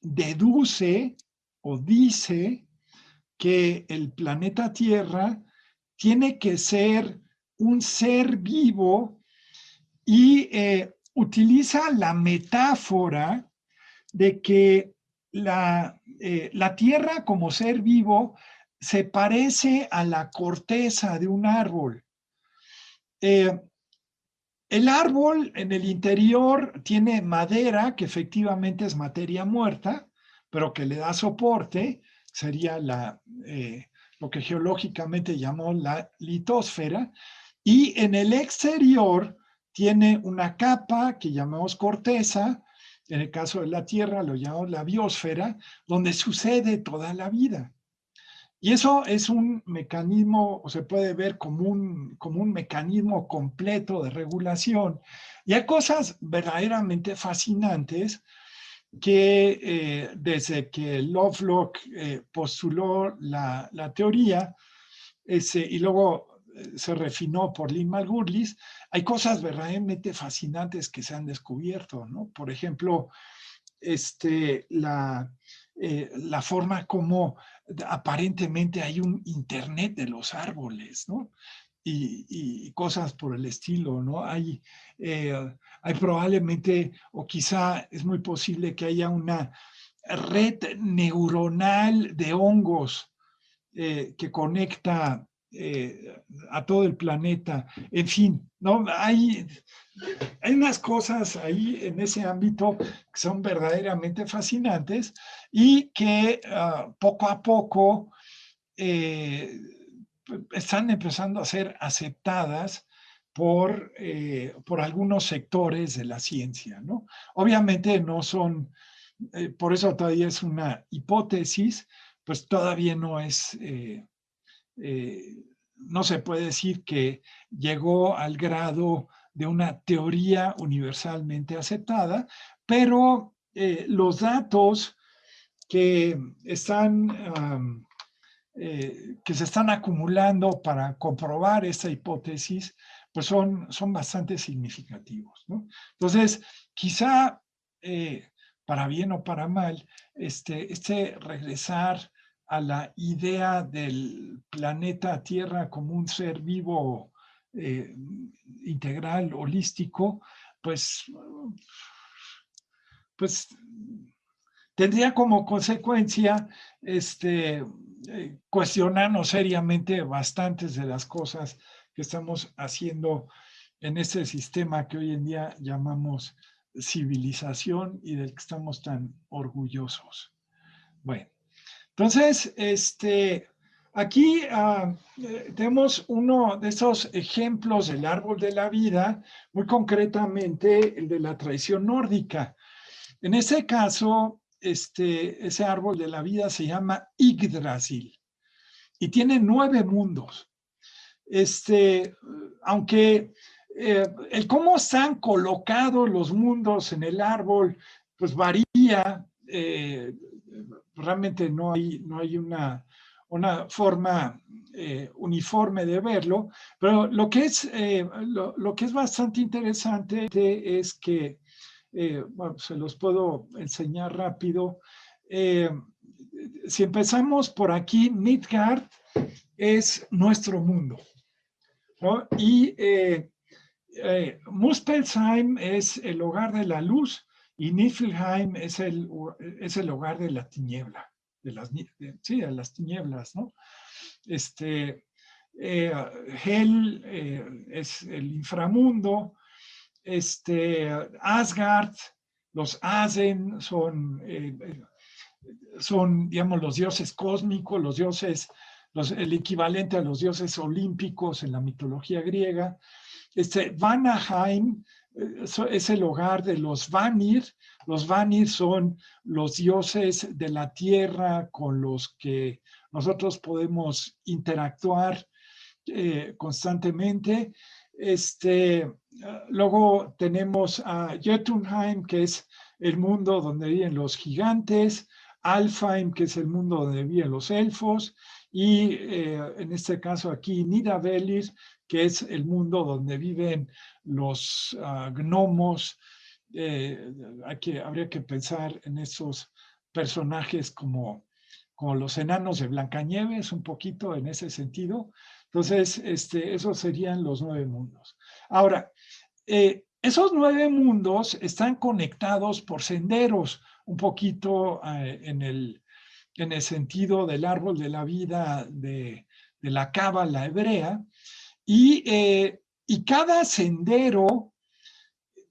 deduce o dice que el planeta Tierra tiene que ser un ser vivo y utiliza la metáfora de que la Tierra como ser vivo se parece a la corteza de un árbol. El árbol en el interior tiene madera, que efectivamente es materia muerta, pero que le da soporte, sería lo que geológicamente llamó la litosfera, y en el exterior tiene una capa que llamamos corteza, en el caso de la Tierra lo llamamos la biosfera, donde sucede toda la vida. Y eso es un mecanismo, o se puede ver como un mecanismo completo de regulación. Y hay cosas verdaderamente fascinantes que desde que Lovelock postuló la teoría y luego se refinó por Lynn Margulis, hay cosas verdaderamente fascinantes que se han descubierto, ¿no? Por ejemplo, la forma como aparentemente hay un internet de los árboles, ¿no? Y cosas por el estilo, ¿no? Hay probablemente, o quizá es muy posible que haya una red neuronal de hongos que conecta a todo el planeta. En fin, ¿no? Hay hay unas cosas ahí en ese ámbito que son verdaderamente fascinantes y que poco a poco están empezando a ser aceptadas por algunos sectores de la ciencia, ¿no? Obviamente no son, por eso todavía es una hipótesis, pues todavía no es, no se puede decir que llegó al grado de una teoría universalmente aceptada, pero los datos que están que se están acumulando para comprobar esta hipótesis, pues son bastante significativos, ¿no? Entonces, quizá, para bien o para mal, este regresar a la idea del planeta Tierra como un ser vivo integral, holístico, pues, pues tendría como consecuencia cuestionarnos seriamente bastantes de las cosas que estamos haciendo en este sistema que hoy en día llamamos civilización y del que estamos tan orgullosos. Bueno, entonces, aquí tenemos uno de esos ejemplos del árbol de la vida, muy concretamente el de la tradición nórdica. En ese caso, ese árbol de la vida se llama Yggdrasil y tiene 9 mundos. Aunque el cómo están colocados los mundos en el árbol, pues varía. Realmente no hay una forma uniforme de verlo, pero lo que es bastante interesante es que bueno, se los puedo enseñar rápido. Si empezamos por aquí, Midgard es nuestro mundo, ¿no? Y Muspelheim es el hogar de la luz y Niflheim es el hogar de la tiniebla, de las tinieblas, ¿no? Hel es el inframundo, Asgard, los Asen son, digamos, los dioses cósmicos, los dioses, el equivalente a los dioses olímpicos en la mitología griega. Vanaheim es el hogar de los Vanir. Los Vanir son los dioses de la tierra con los que nosotros podemos interactuar constantemente. Luego tenemos a Jotunheim, que es el mundo donde viven los gigantes, Alfheim, que es el mundo donde viven los elfos, y en este caso aquí Nidavellir, que es el mundo donde viven los gnomos. Habría que pensar en esos personajes como los enanos de Blancanieves, un poquito en ese sentido. Entonces, esos serían los 9 mundos. Ahora, esos 9 mundos están conectados por senderos, un poquito en el sentido del árbol de la vida de la cábala hebrea, y cada sendero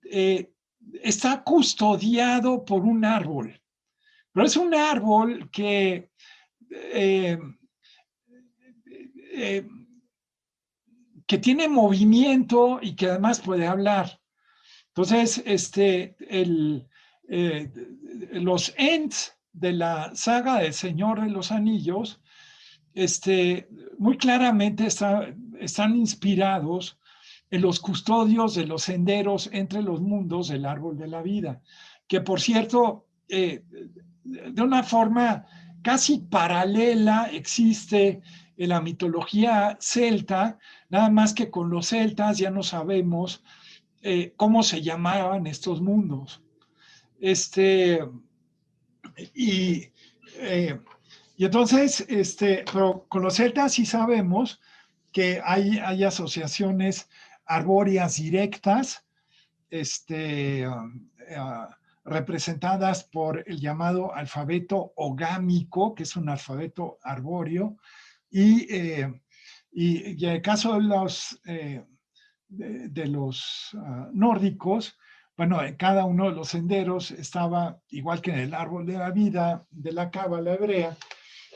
está custodiado por un árbol, pero es un árbol que que tiene movimiento y que además puede hablar. Entonces, los Ents de la saga del Señor de los Anillos, muy claramente están inspirados en los custodios de los senderos entre los mundos del árbol de la vida, que por cierto, de una forma casi paralela existe en la mitología celta, nada más que con los celtas ya no sabemos cómo se llamaban estos mundos. Y entonces, pero con los celtas sí sabemos que hay asociaciones arbóreas directas, representadas por el llamado alfabeto ogámico, que es un alfabeto arbóreo, y en el caso de de los nórdicos, bueno, en cada uno de los senderos estaba, igual que en el árbol de la vida de la cábala hebrea,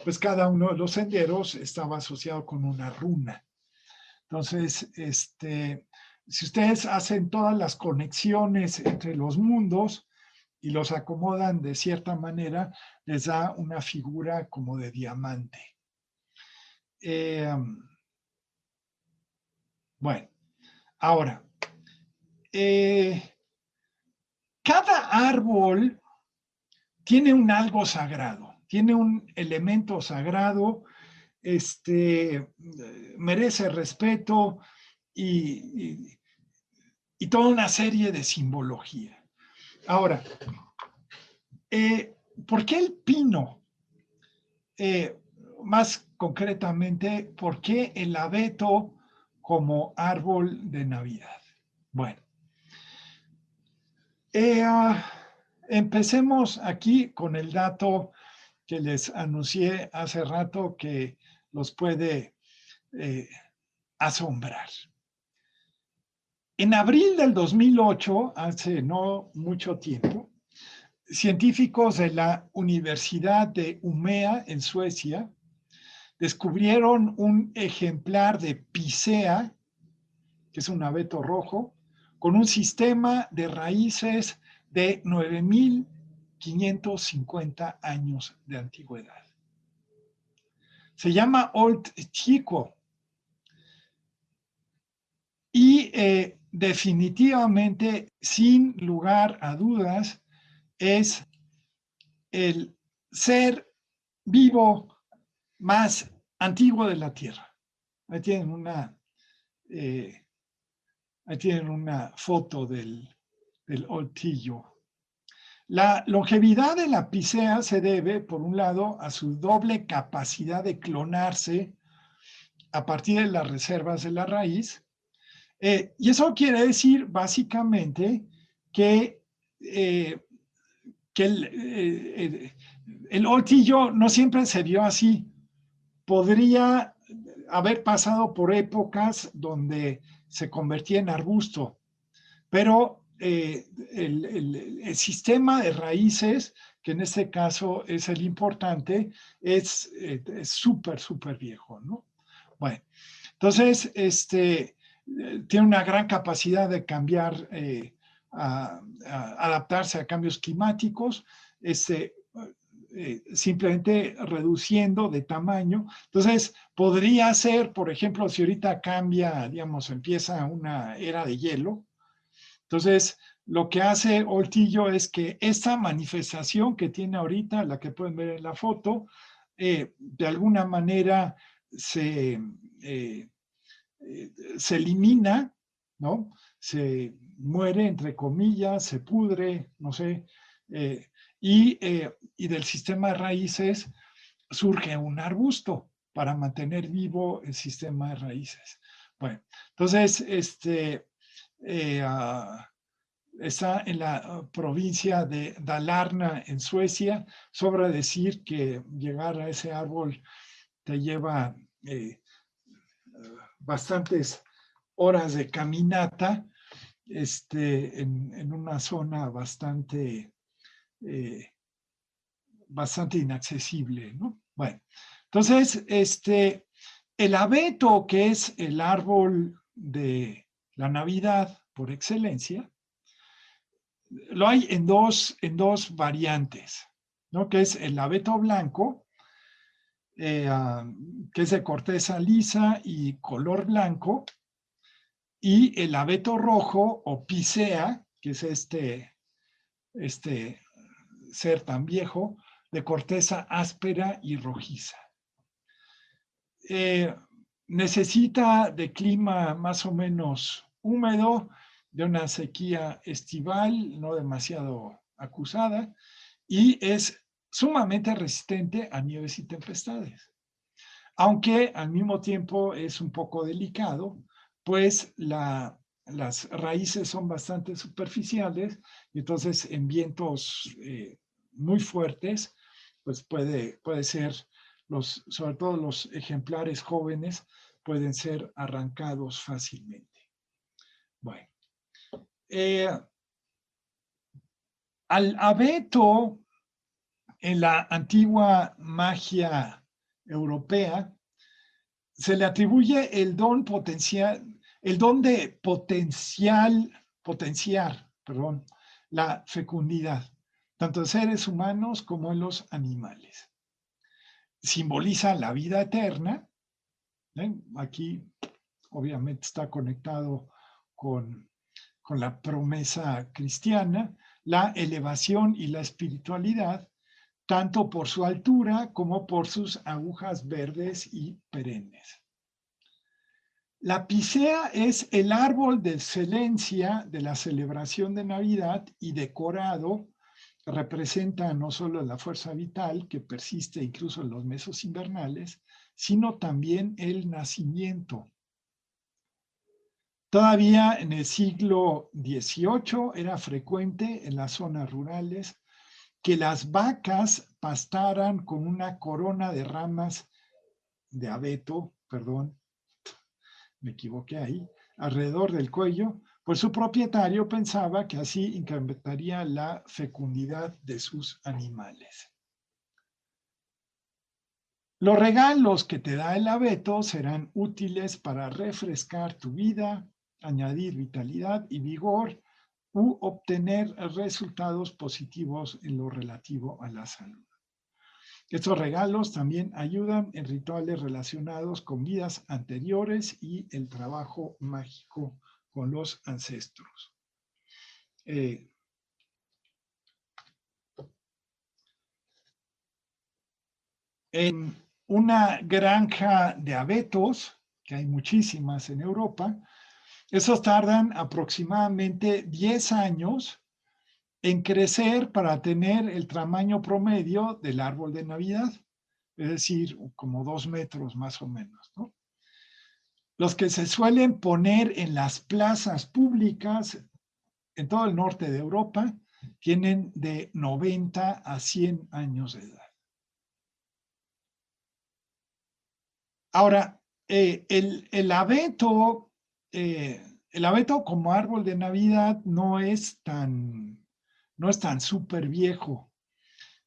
pues cada uno de los senderos estaba asociado con una runa. Entonces, si ustedes hacen todas las conexiones entre los mundos y los acomodan de cierta manera, les da una figura como de diamante. Bueno, ahora, cada árbol tiene un algo sagrado, tiene un elemento sagrado, merece respeto y toda una serie de simbología. Ahora, ¿por qué el pino? Más concretamente, ¿por qué el abeto como árbol de Navidad? Bueno, empecemos aquí con el dato que les anuncié hace rato que los puede asombrar. En abril del 2008, hace no mucho tiempo, científicos de la Universidad de Umeå en Suecia descubrieron un ejemplar de Picea, que es un abeto rojo, con un sistema de raíces de 9.550 años de antigüedad. Se llama Old Chico y definitivamente, sin lugar a dudas, es el ser vivo más antiguo de la Tierra. Ahí tienen una foto del Oltillo. La longevidad de la picea se debe, por un lado, a su doble capacidad de clonarse a partir de las reservas de la raíz. Y eso quiere decir, básicamente, que el Oltillo no siempre se vio así. Podría haber pasado por épocas donde se convertía en arbusto, pero el sistema de raíces, que en este caso es el importante, es súper, súper viejo, ¿no? Bueno, entonces, tiene una gran capacidad de cambiar, adaptarse a cambios climáticos, simplemente reduciendo de tamaño. Entonces, podría ser, por ejemplo, si ahorita cambia, digamos, empieza una era de hielo, entonces, lo que hace Oltillo es que esta manifestación que tiene ahorita, la que pueden ver en la foto, de alguna manera se elimina, ¿no? Se muere, entre comillas, se pudre, no sé, y del sistema de raíces surge un arbusto para mantener vivo el sistema de raíces. Bueno, entonces, está en la provincia de Dalarna, en Suecia. Sobra decir que llegar a ese árbol te lleva bastantes horas de caminata, en una zona bastante inaccesible, ¿no? Bueno, entonces, el abeto, que es el árbol de la Navidad por excelencia, lo hay en dos variantes, ¿no? Que es el abeto blanco, que es de corteza lisa y color blanco, y el abeto rojo o picea, que es este ser tan viejo, de corteza áspera y rojiza. Necesita de clima más o menos húmedo, de una sequía estival, no demasiado acusada, y es sumamente resistente a nieves y tempestades. Aunque al mismo tiempo es un poco delicado, pues las raíces son bastante superficiales y entonces en vientos muy fuertes, pues puede ser, sobre todo los ejemplares jóvenes, pueden ser arrancados fácilmente. Bueno, al abeto, en la antigua magia europea, se le atribuye el don potencial, el don de potenciar, perdón, la fecundidad, tanto en seres humanos como en los animales. Simboliza la vida eterna. Aquí obviamente está conectado con la promesa cristiana, la elevación y la espiritualidad, tanto por su altura como por sus agujas verdes y perennes. La picea es el árbol de excelencia de la celebración de Navidad y decorado representa no solo la fuerza vital que persiste incluso en los meses invernales, sino también el nacimiento. Todavía en el siglo XVIII era frecuente en las zonas rurales que las vacas pastaran con una corona de ramas de abeto, perdón, me equivoqué ahí, alrededor del cuello, pues su propietario pensaba que así incrementaría la fecundidad de sus animales. Los regalos que te da el abeto serán útiles para refrescar tu vida, añadir vitalidad y vigor u obtener resultados positivos en lo relativo a la salud. Estos regalos también ayudan en rituales relacionados con vidas anteriores y el trabajo mágico con los ancestros. En una granja de abetos, que hay muchísimas en Europa, esos tardan aproximadamente 10 años en crecer para tener el tamaño promedio del árbol de Navidad, es decir, como 2 metros más o menos, ¿no? Los que se suelen poner en las plazas públicas en todo el norte de Europa tienen de 90 a 100 años de edad. Ahora, el abeto como árbol de Navidad no es tan súper viejo.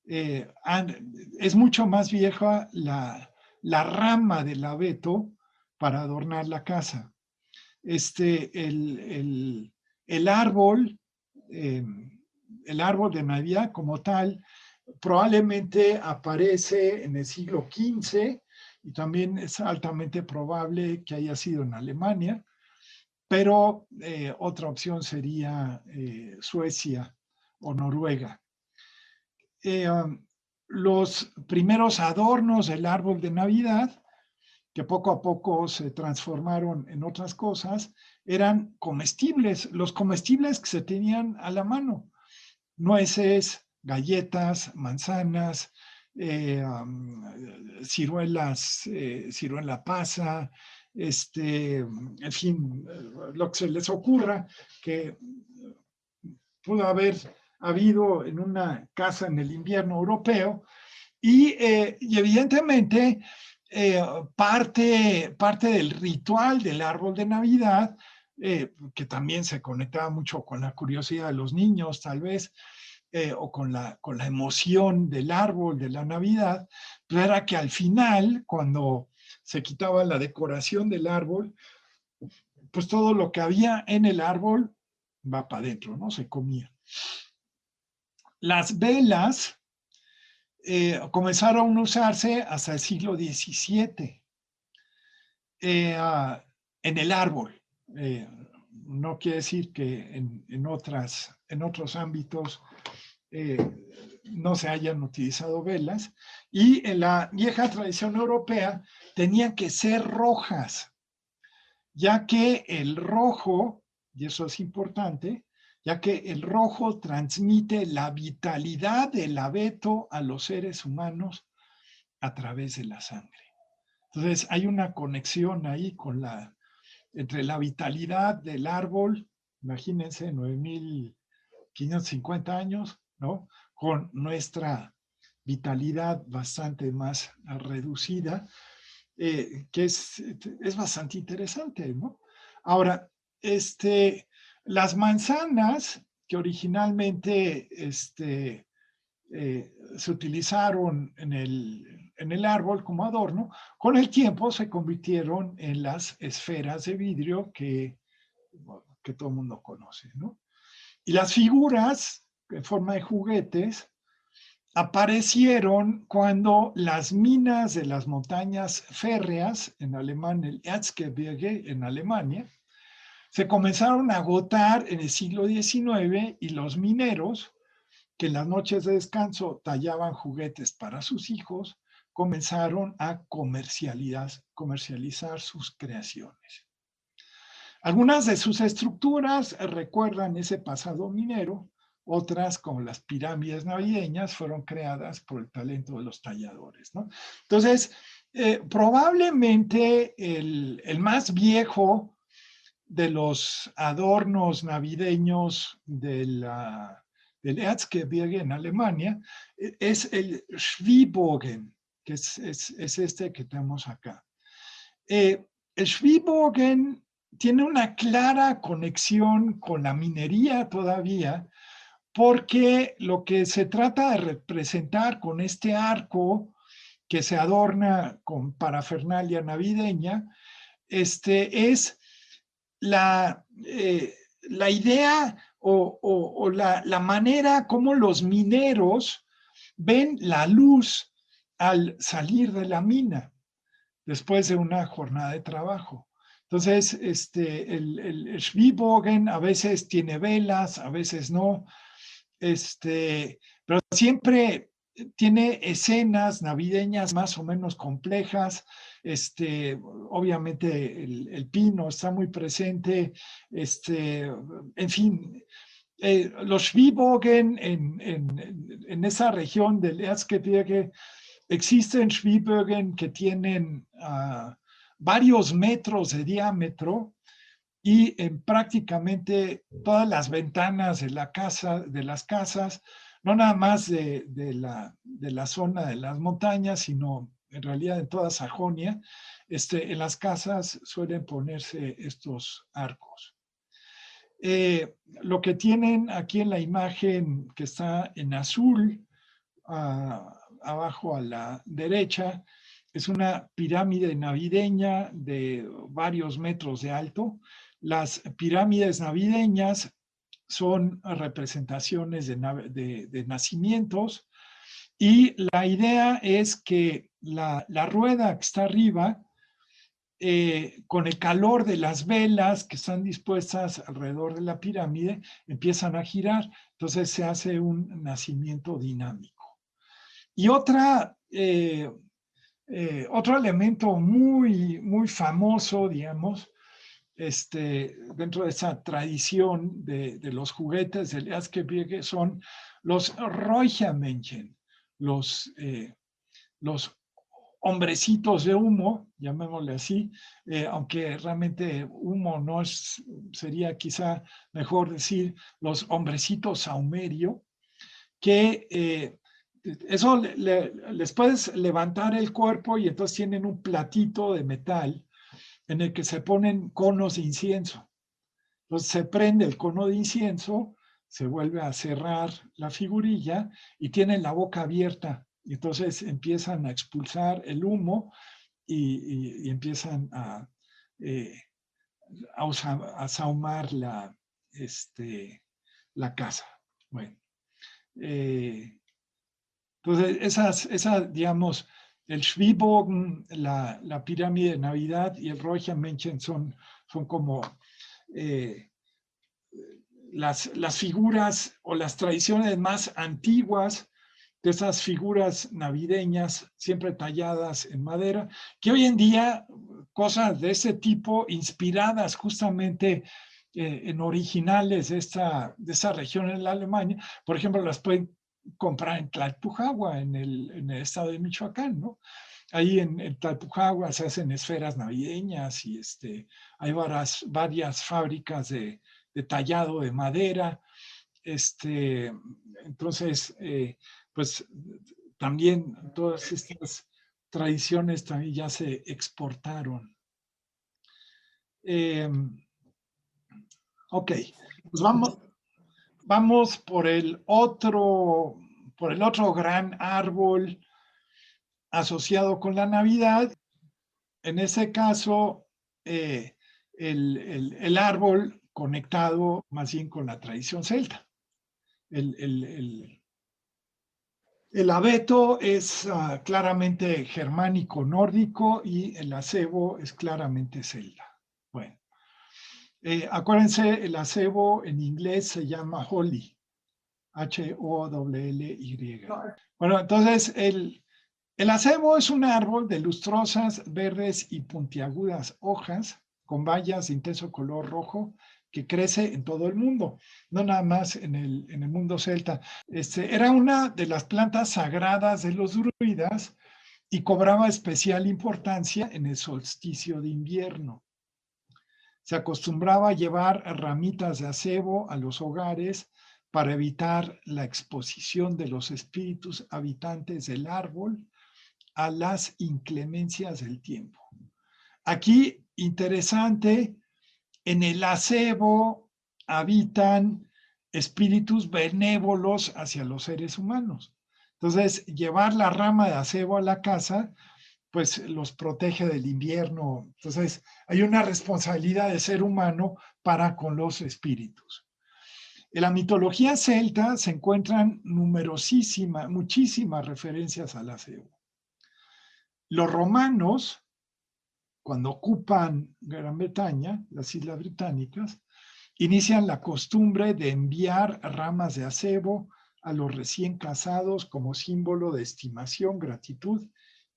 Es mucho más vieja la rama del abeto para adornar la casa. El árbol de Navidad como tal probablemente aparece en el siglo XV y también es altamente probable que haya sido en Alemania, pero otra opción sería Suecia o Noruega. Los primeros adornos del árbol de Navidad, que poco a poco se transformaron en otras cosas, eran comestibles, los comestibles que se tenían a la mano, nueces, galletas, manzanas, ciruelas, ciruela pasa, en fin, lo que se les ocurra que pudo haber habido en una casa en el invierno europeo y evidentemente parte del ritual del árbol de Navidad, que también se conectaba mucho con la curiosidad de los niños tal vez, o con la emoción del árbol de la Navidad, pues era que al final, cuando se quitaba la decoración del árbol, pues todo lo que había en el árbol va para adentro, ¿no? Se comía. Las velas comenzaron a usarse hasta el siglo XVII en el árbol. No quiere decir que en otros ámbitos no se hayan utilizado velas. Y en la vieja tradición europea tenían que ser rojas, ya que el rojo, y eso es importante, ya que el rojo transmite la vitalidad del abeto a los seres humanos a través de la sangre. Entonces hay una conexión ahí entre la vitalidad del árbol, imagínense, 9.550 años, ¿no? Con nuestra vitalidad bastante más reducida, que es bastante interesante, ¿no? Ahora, Las manzanas que originalmente se utilizaron en el árbol como adorno, con el tiempo se convirtieron en las esferas de vidrio que todo el mundo conoce, ¿no? Y las figuras en forma de juguetes aparecieron cuando las minas de las montañas férreas, en alemán el Erzgebirge en Alemania, se comenzaron a agotar en el siglo XIX y los mineros, que en las noches de descanso tallaban juguetes para sus hijos, comenzaron a comercializar sus creaciones. Algunas de sus estructuras recuerdan ese pasado minero, otras, como las pirámides navideñas, fueron creadas por el talento de los talladores, ¿no? Entonces, probablemente el más viejo de los adornos navideños del Erzgebirge en Alemania es el Schwiebogen, que es este que tenemos acá. El Schwiebogen tiene una clara conexión con la minería todavía, porque lo que se trata de representar con este arco que se adorna con parafernalia navideña, es la idea o la manera como los mineros ven la luz al salir de la mina después de una jornada de trabajo. Entonces, el Schwiebogen a veces tiene velas, a veces no, pero siempre tiene escenas navideñas más o menos complejas. Obviamente el pino está muy presente, en fin. Los Schwiebogen en esa región del Erzgebirge, existen Schwiebogen que tienen varios metros de diámetro y en prácticamente todas las ventanas de las casas, no nada más de la zona de las montañas, sino en realidad en toda Sajonia, en las casas suelen ponerse estos arcos. Lo que tienen aquí en la imagen que está en azul, abajo a la derecha, es una pirámide navideña de varios metros de alto. Las pirámides navideñas son representaciones de nacimientos, y la idea es que la rueda que está arriba, con el calor de las velas que están dispuestas alrededor de la pirámide, empiezan a girar. Entonces se hace un nacimiento dinámico. Y otro elemento muy, muy famoso, digamos, dentro de esa tradición de los juguetes del Erzgebirge, son los Räuchermännchen, los hombrecitos de humo, llamémosle así, aunque realmente humo no es, sería quizá mejor decir los hombrecitos saumerio, que eso les puedes levantar el cuerpo y entonces tienen un platito de metal en el que se ponen conos de incienso. Entonces se prende el cono de incienso, se vuelve a cerrar la figurilla y tienen la boca abierta. Y entonces empiezan a expulsar el humo y empiezan a sahumar la casa. Bueno. Entonces, digamos, el Schwiebogen, la pirámide de Navidad y el Räuchermännchen son como las figuras o las tradiciones más antiguas de esas figuras navideñas, siempre talladas en madera, que hoy en día cosas de ese tipo, inspiradas justamente en originales de esa región en la Alemania, por ejemplo, las pueden comprar en Tlalpujahua, en el estado de Michoacán, ¿no? Ahí en Tlalpujahua se hacen esferas navideñas y hay varias fábricas de tallado de madera. Entonces, pues también todas estas tradiciones también ya se exportaron. Ok, Pues vamos por el otro gran árbol asociado con la Navidad. En ese caso, el árbol conectado más bien con la tradición celta. El abeto es claramente germánico nórdico y el acebo es claramente celta. Bueno, acuérdense, el acebo en inglés se llama holly, Holly. Bueno, entonces el acebo es un árbol de lustrosas, verdes y puntiagudas hojas con bayas de intenso color rojo que crece en todo el mundo, no nada más en el mundo celta. Era una de las plantas sagradas de los druidas y cobraba especial importancia en el solsticio de invierno. Se acostumbraba a llevar ramitas de acebo a los hogares para evitar la exposición de los espíritus habitantes del árbol a las inclemencias del tiempo. Aquí, interesante, en el acebo habitan espíritus benévolos hacia los seres humanos. Entonces, llevar la rama de acebo a la casa, pues los protege del invierno. Entonces, hay una responsabilidad de ser humano para con los espíritus. En la mitología celta se encuentran muchísimas referencias al acebo. Los romanos, cuando ocupan Gran Bretaña, las Islas Británicas, inician la costumbre de enviar ramas de acebo a los recién casados como símbolo de estimación, gratitud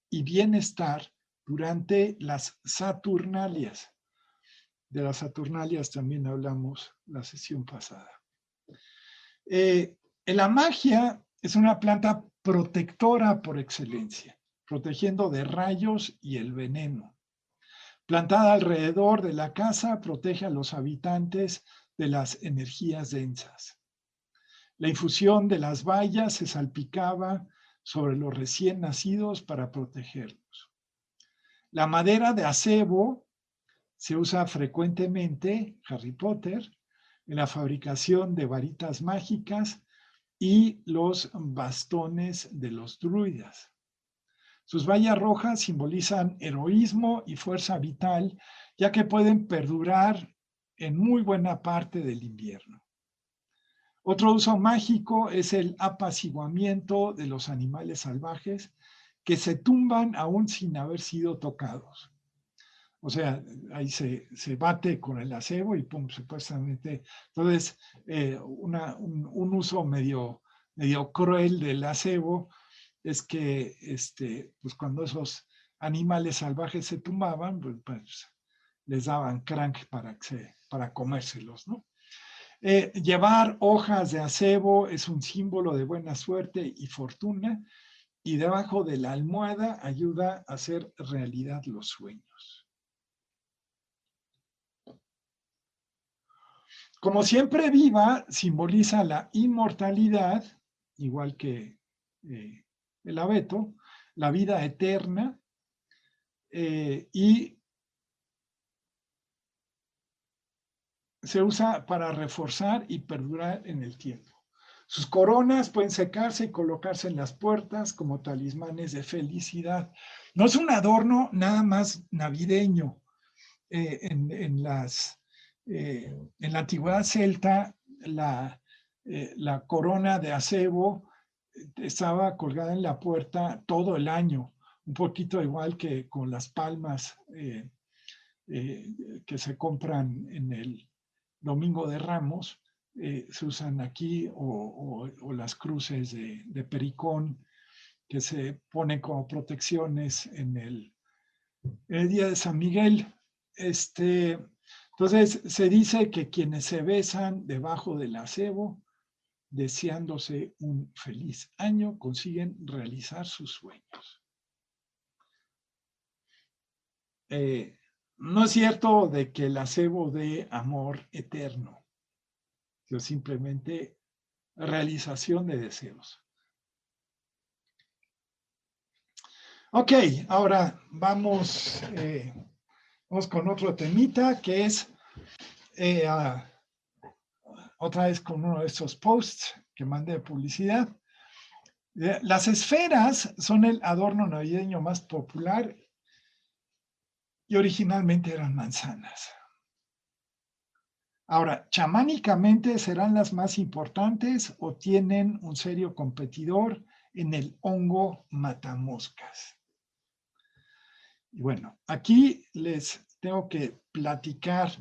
y bienestar durante las Saturnalias. De las Saturnalias también hablamos la sesión pasada. En la magia es una planta protectora por excelencia, protegiendo de rayos y el veneno. Plantada alrededor de la casa, protege a los habitantes de las energías densas. La infusión de las bayas se salpicaba sobre los recién nacidos para protegerlos. La madera de acebo se usa frecuentemente, Harry Potter, en la fabricación de varitas mágicas y los bastones de los druidas. Sus bayas rojas simbolizan heroísmo y fuerza vital, ya que pueden perdurar en muy buena parte del invierno. Otro uso mágico es el apaciguamiento de los animales salvajes que se tumban aún sin haber sido tocados. O sea, ahí se bate con el acebo y pum, supuestamente. Entonces, un uso medio cruel del acebo es que pues cuando esos animales salvajes se tumbaban, pues les daban crank para comérselos, ¿no? Llevar hojas de acebo es un símbolo de buena suerte y fortuna, y debajo de la almohada ayuda a hacer realidad los sueños. Como siempre viva, simboliza la inmortalidad, igual que el abeto, la vida eterna, y se usa para reforzar y perdurar en el tiempo. Sus coronas pueden secarse y colocarse en las puertas como talismanes de felicidad. No es un adorno nada más navideño. En la antigüedad celta, la corona de acebo estaba colgada en la puerta todo el año, un poquito igual que con las palmas que se compran en el Domingo de Ramos, se usan aquí, o las cruces de pericón que se ponen como protecciones en el día de San Miguel. Entonces se dice que quienes se besan debajo del acebo, deseándose un feliz año, consiguen realizar sus sueños. No es cierto de que el acebo dé amor eterno, sino simplemente realización de deseos. Ok, ahora vamos con otro temita que es otra vez con uno de estos posts que mandé de publicidad. Las esferas son el adorno navideño más popular y originalmente eran manzanas. Ahora, chamánicamente serán las más importantes o tienen un serio competidor en el hongo matamoscas. Y bueno, aquí les tengo que platicar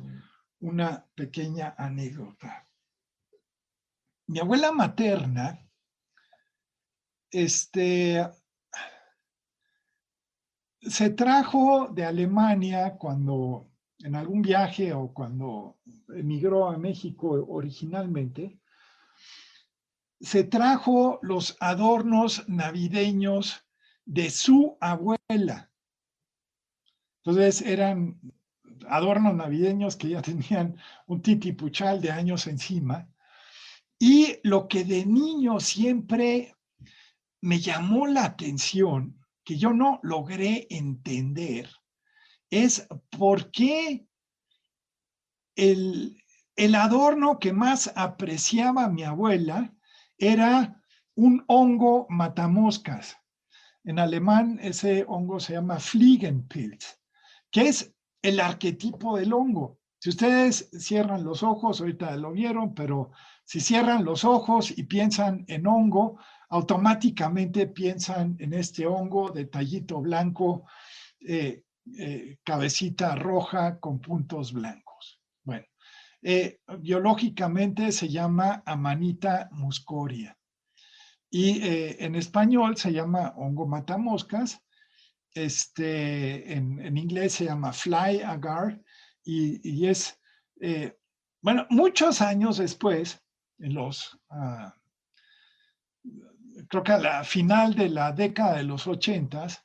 una pequeña anécdota. Mi abuela materna, se trajo de Alemania cuando en algún viaje o cuando emigró a México originalmente, se trajo los adornos navideños de su abuela. Entonces eran adornos navideños que ya tenían un titipuchal de años encima. Y lo que de niño siempre me llamó la atención, que yo no logré entender, es por qué el adorno que más apreciaba mi abuela era un hongo matamoscas. En alemán ese hongo se llama Fliegenpilz, que es el arquetipo del hongo. Si ustedes cierran los ojos, ahorita lo vieron, pero si cierran los ojos y piensan en hongo, automáticamente piensan en este hongo de tallito blanco, cabecita roja con puntos blancos. Bueno, biológicamente se llama Amanita muscoria y en español se llama hongo matamoscas. En inglés se llama fly agar y es, bueno, muchos años después, en los, creo que a la final de la década de los 80s,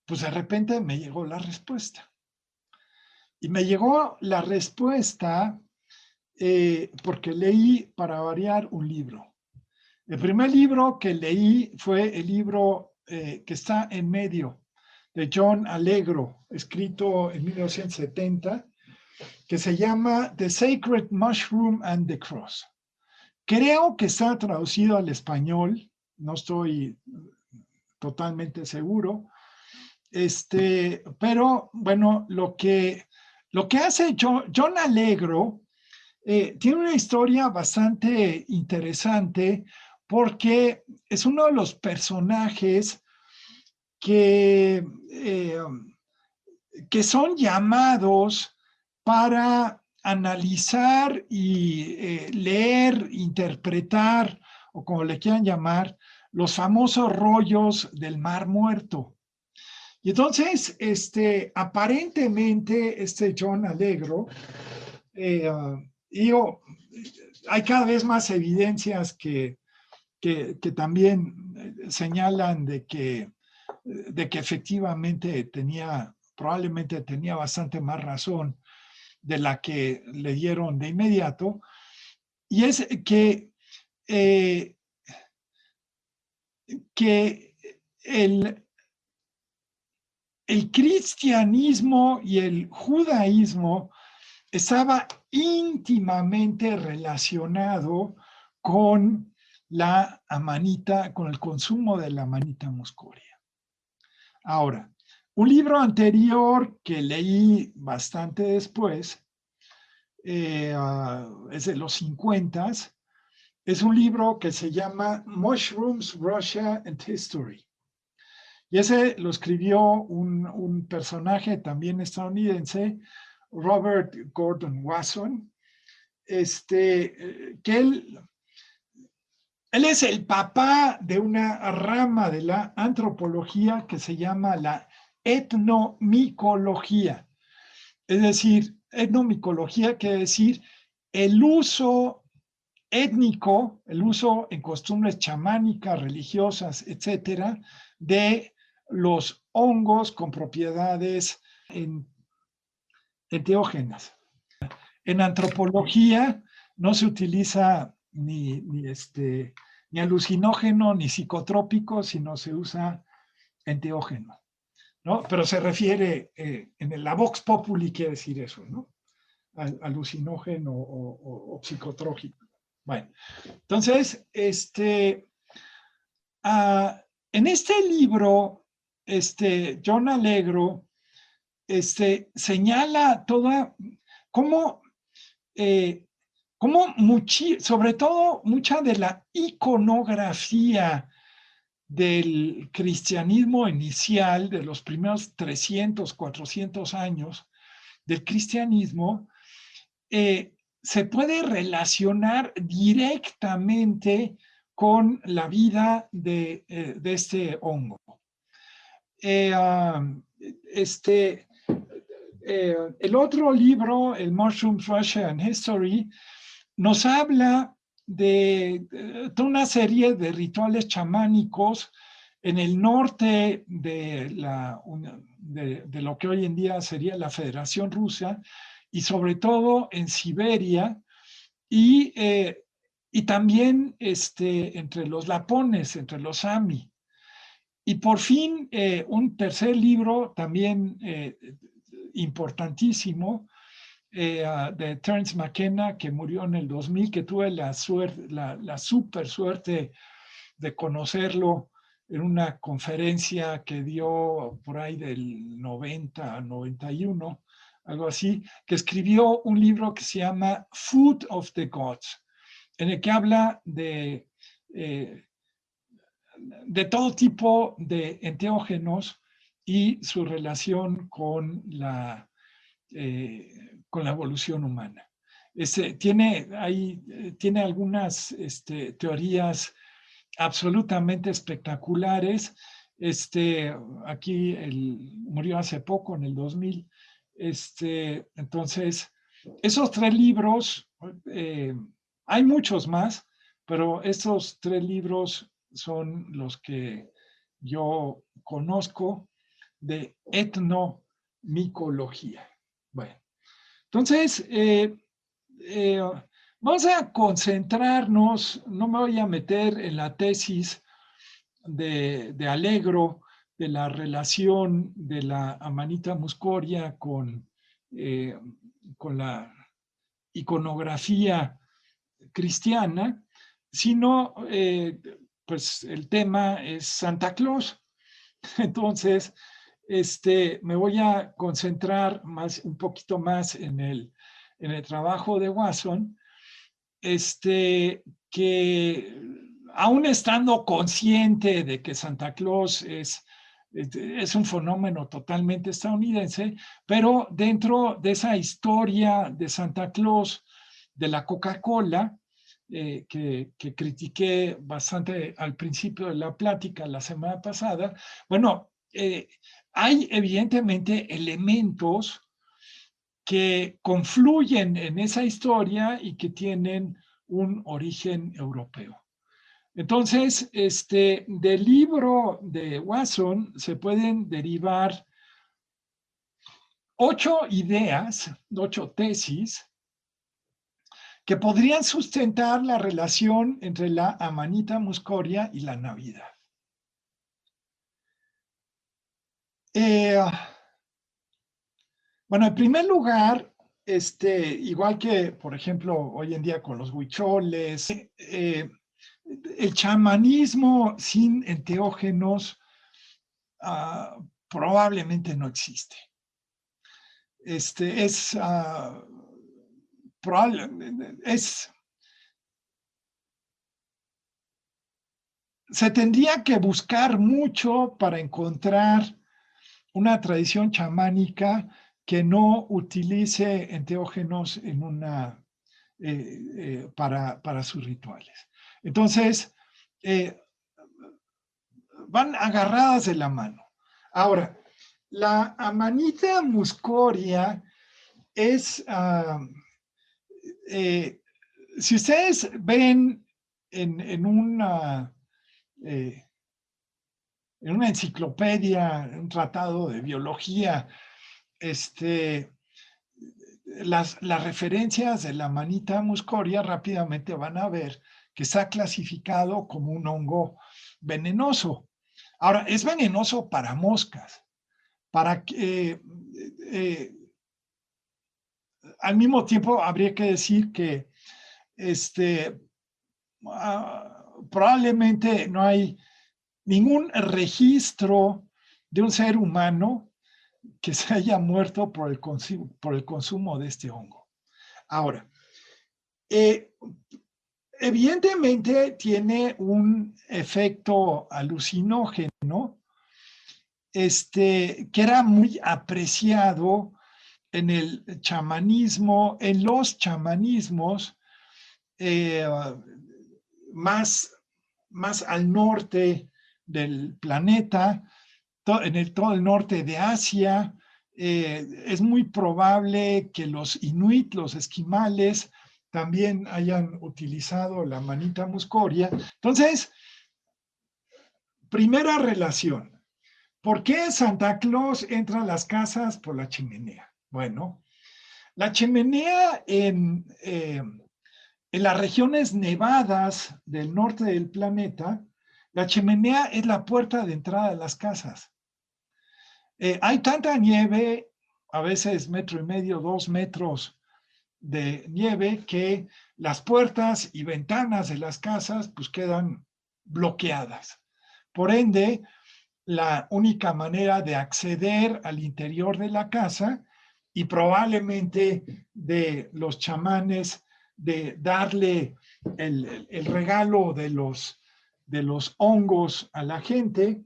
pues de repente me llegó la respuesta. Y me llegó la respuesta porque leí, para variar, un libro. El primer libro que leí fue el libro que está en medio, de John Allegro, escrito en 1970, que se llama The Sacred Mushroom and the Cross. Creo que está traducido al español, no estoy totalmente seguro, pero bueno, lo que hace John Allegro tiene una historia bastante interesante porque es uno de los personajes que son llamados para analizar y leer, interpretar, o como le quieran llamar, los famosos rollos del Mar Muerto. Y entonces, aparentemente, John Allegro, hay cada vez más evidencias que también señalan de que efectivamente probablemente tenía bastante más razón de la que le dieron de inmediato, y es que el cristianismo y el judaísmo estaba íntimamente relacionado con la amanita, con el consumo de la amanita muscoria. Ahora, un libro anterior que leí bastante después, es de los 50s, es un libro que se llama Mushrooms, Russia and History. Y ese lo escribió un personaje también estadounidense, Robert Gordon Wasson, que él es el papá de una rama de la antropología que se llama la etnomicología. Es decir, etnomicología quiere decir el uso étnico, el uso en costumbres chamánicas, religiosas, etcétera, de los hongos con propiedades enteógenas. En antropología no se utiliza ni alucinógeno ni psicotrópico, sino se usa enteógeno, ¿no? Pero se refiere, en la Vox Populi quiere decir eso, ¿no? alucinógeno o psicotrópico. Bueno, entonces, en este libro, John Allegro, señala toda, cómo, sobre todo mucha de la iconografía del cristianismo inicial, de los primeros 300, 400 años del cristianismo, se puede relacionar directamente con la vida de este hongo. El otro libro, el Mushrooms, Russia and History, nos habla de toda una serie de rituales chamánicos en el norte de lo que hoy en día sería la Federación Rusa, y sobre todo en Siberia, y también entre los lapones, entre los sami. Y por fin, un tercer libro también importantísimo, de Terence McKenna, que murió en el 2000, que tuve la super suerte de conocerlo en una conferencia que dio por ahí del 90 a 91, algo así, que escribió un libro que se llama Food of the Gods, en el que habla de todo tipo de enteógenos y su relación con la evolución humana. Tiene algunas teorías absolutamente espectaculares. Aquí murió hace poco, en el 2000. Entonces, esos tres libros, hay muchos más, pero estos tres libros son los que yo conozco de etnomicología. Bueno, entonces, vamos a concentrarnos, no me voy a meter en la tesis de Allegro, de la relación de la Amanita muscoria con la iconografía cristiana, sino pues el tema es Santa Claus. Entonces, me voy a concentrar un poquito más en el trabajo de Wasson, que aún estando consciente de que Santa Claus es un fenómeno totalmente estadounidense, pero dentro de esa historia de Santa Claus, de la Coca-Cola, que critiqué bastante al principio de la plática la semana pasada, bueno, hay evidentemente elementos que confluyen en esa historia y que tienen un origen europeo. Entonces, del libro de Wasson se pueden derivar 8 ideas, 8 tesis, que podrían sustentar la relación entre la Amanita muscoria y la Navidad. Bueno, en primer lugar, igual que, por ejemplo, hoy en día con los huicholes, el chamanismo sin enteógenos probablemente no existe. Se tendría que buscar mucho para encontrar una tradición chamánica que no utilice enteógenos para sus rituales. Entonces, van agarradas de la mano. Ahora, la Amanita muscoria es, si ustedes ven en una enciclopedia, un tratado de biología, las referencias de la Amanita muscoria rápidamente van a ver que está clasificado como un hongo venenoso. Ahora, es venenoso para moscas. al mismo tiempo habría que decir que probablemente no hay ningún registro de un ser humano que se haya muerto por el consumo de este hongo. Ahora, evidentemente tiene un efecto alucinógeno, que era muy apreciado en el chamanismo, en los chamanismos más al norte del planeta, en todo el norte de Asia. Es muy probable que los inuit, los esquimales, también hayan utilizado la manita muscoria. Entonces, primera relación. ¿Por qué Santa Claus entra a las casas? Por la chimenea. Bueno, la chimenea en las regiones nevadas del norte del planeta, la chimenea es la puerta de entrada de las casas. Hay tanta nieve, a veces 1,5 metros, 2 metros de nieve, que las puertas y ventanas de las casas pues quedan bloqueadas. Por ende, la única manera de acceder al interior de la casa y probablemente de los chamanes de darle el regalo de los hongos a la gente,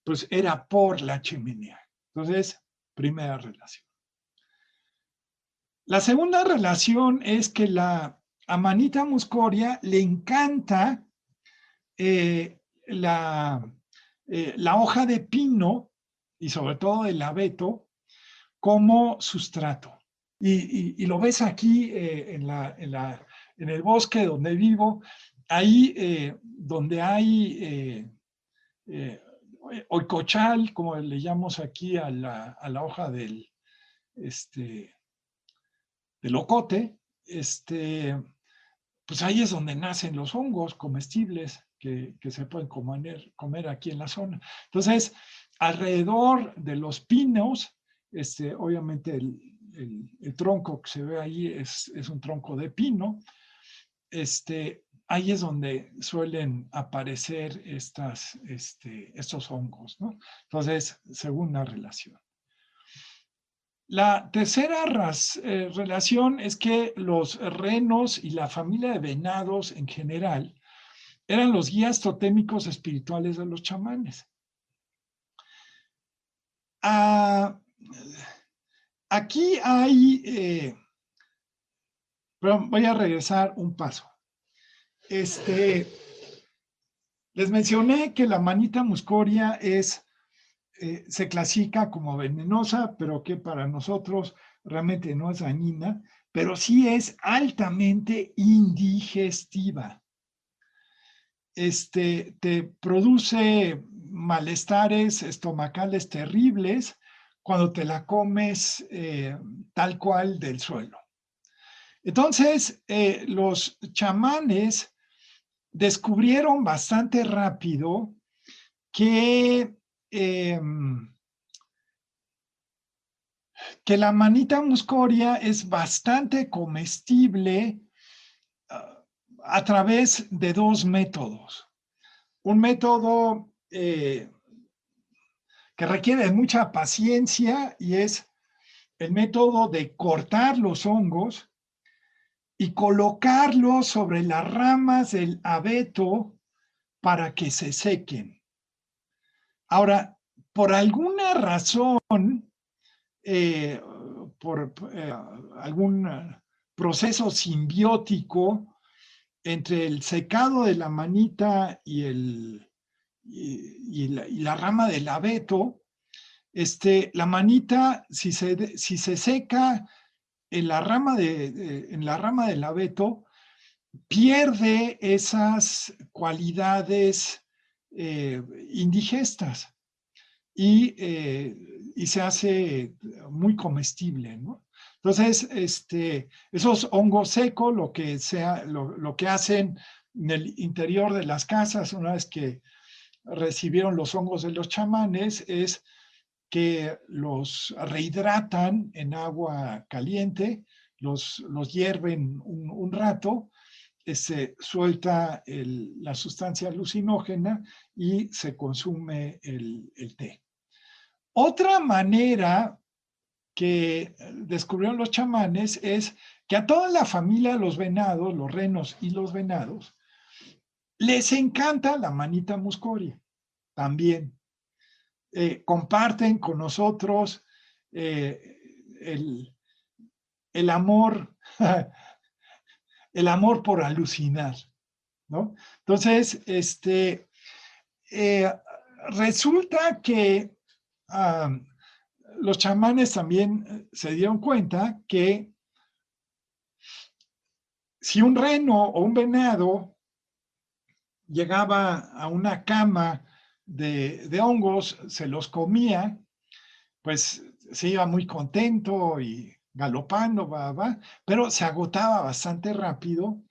pues era por la chimenea. Entonces, primera relación. La segunda relación es que la Amanita muscoria le encanta la hoja de pino y sobre todo el abeto como sustrato. Y lo ves aquí en el bosque donde vivo, ahí donde hay oicochal, como le llamamos aquí a la hoja del ocote, pues ahí es donde nacen los hongos comestibles que se pueden comer aquí en la zona. Entonces, alrededor de los pinos, obviamente el tronco que se ve ahí es un tronco de pino, ahí es donde suelen aparecer estos hongos, ¿no? Entonces, segunda relación. La tercera relación es que los renos y la familia de venados en general eran los guías totémicos espirituales de los chamanes. Aquí hay, pero voy a regresar un paso. Les mencioné que la manita muscoria se clasifica como venenosa, pero que para nosotros realmente no es dañina, pero sí es altamente indigestiva. Te produce malestares estomacales terribles cuando te la comes tal cual del suelo. Entonces, los chamanes descubrieron bastante rápido que la manita muscoria es bastante comestible a través de dos métodos. Un método que requiere de mucha paciencia y es el método de cortar los hongos y colocarlos sobre las ramas del abeto para que se sequen. Ahora, por alguna razón, por algún proceso simbiótico entre el secado de la manita y la rama del abeto, la manita, si se seca en la rama del abeto, pierde esas cualidades indigestas y se hace muy comestible, ¿no? Entonces, esos hongos secos, lo que hacen en el interior de las casas, una vez que recibieron los hongos de los chamanes, es que los rehidratan en agua caliente, los hierven un rato, se suelta la sustancia alucinógena y se consume el té. Otra manera que descubrieron los chamanes es que a toda la familia de los venados, los renos y los venados, les encanta la manita muscoria también. Comparten con nosotros el amor, el amor por alucinar, ¿no? Entonces, resulta que los chamanes también se dieron cuenta que si un reno o un venado llegaba a una cama de hongos, se los comía, pues se iba muy contento y galopando, pero se agotaba bastante rápido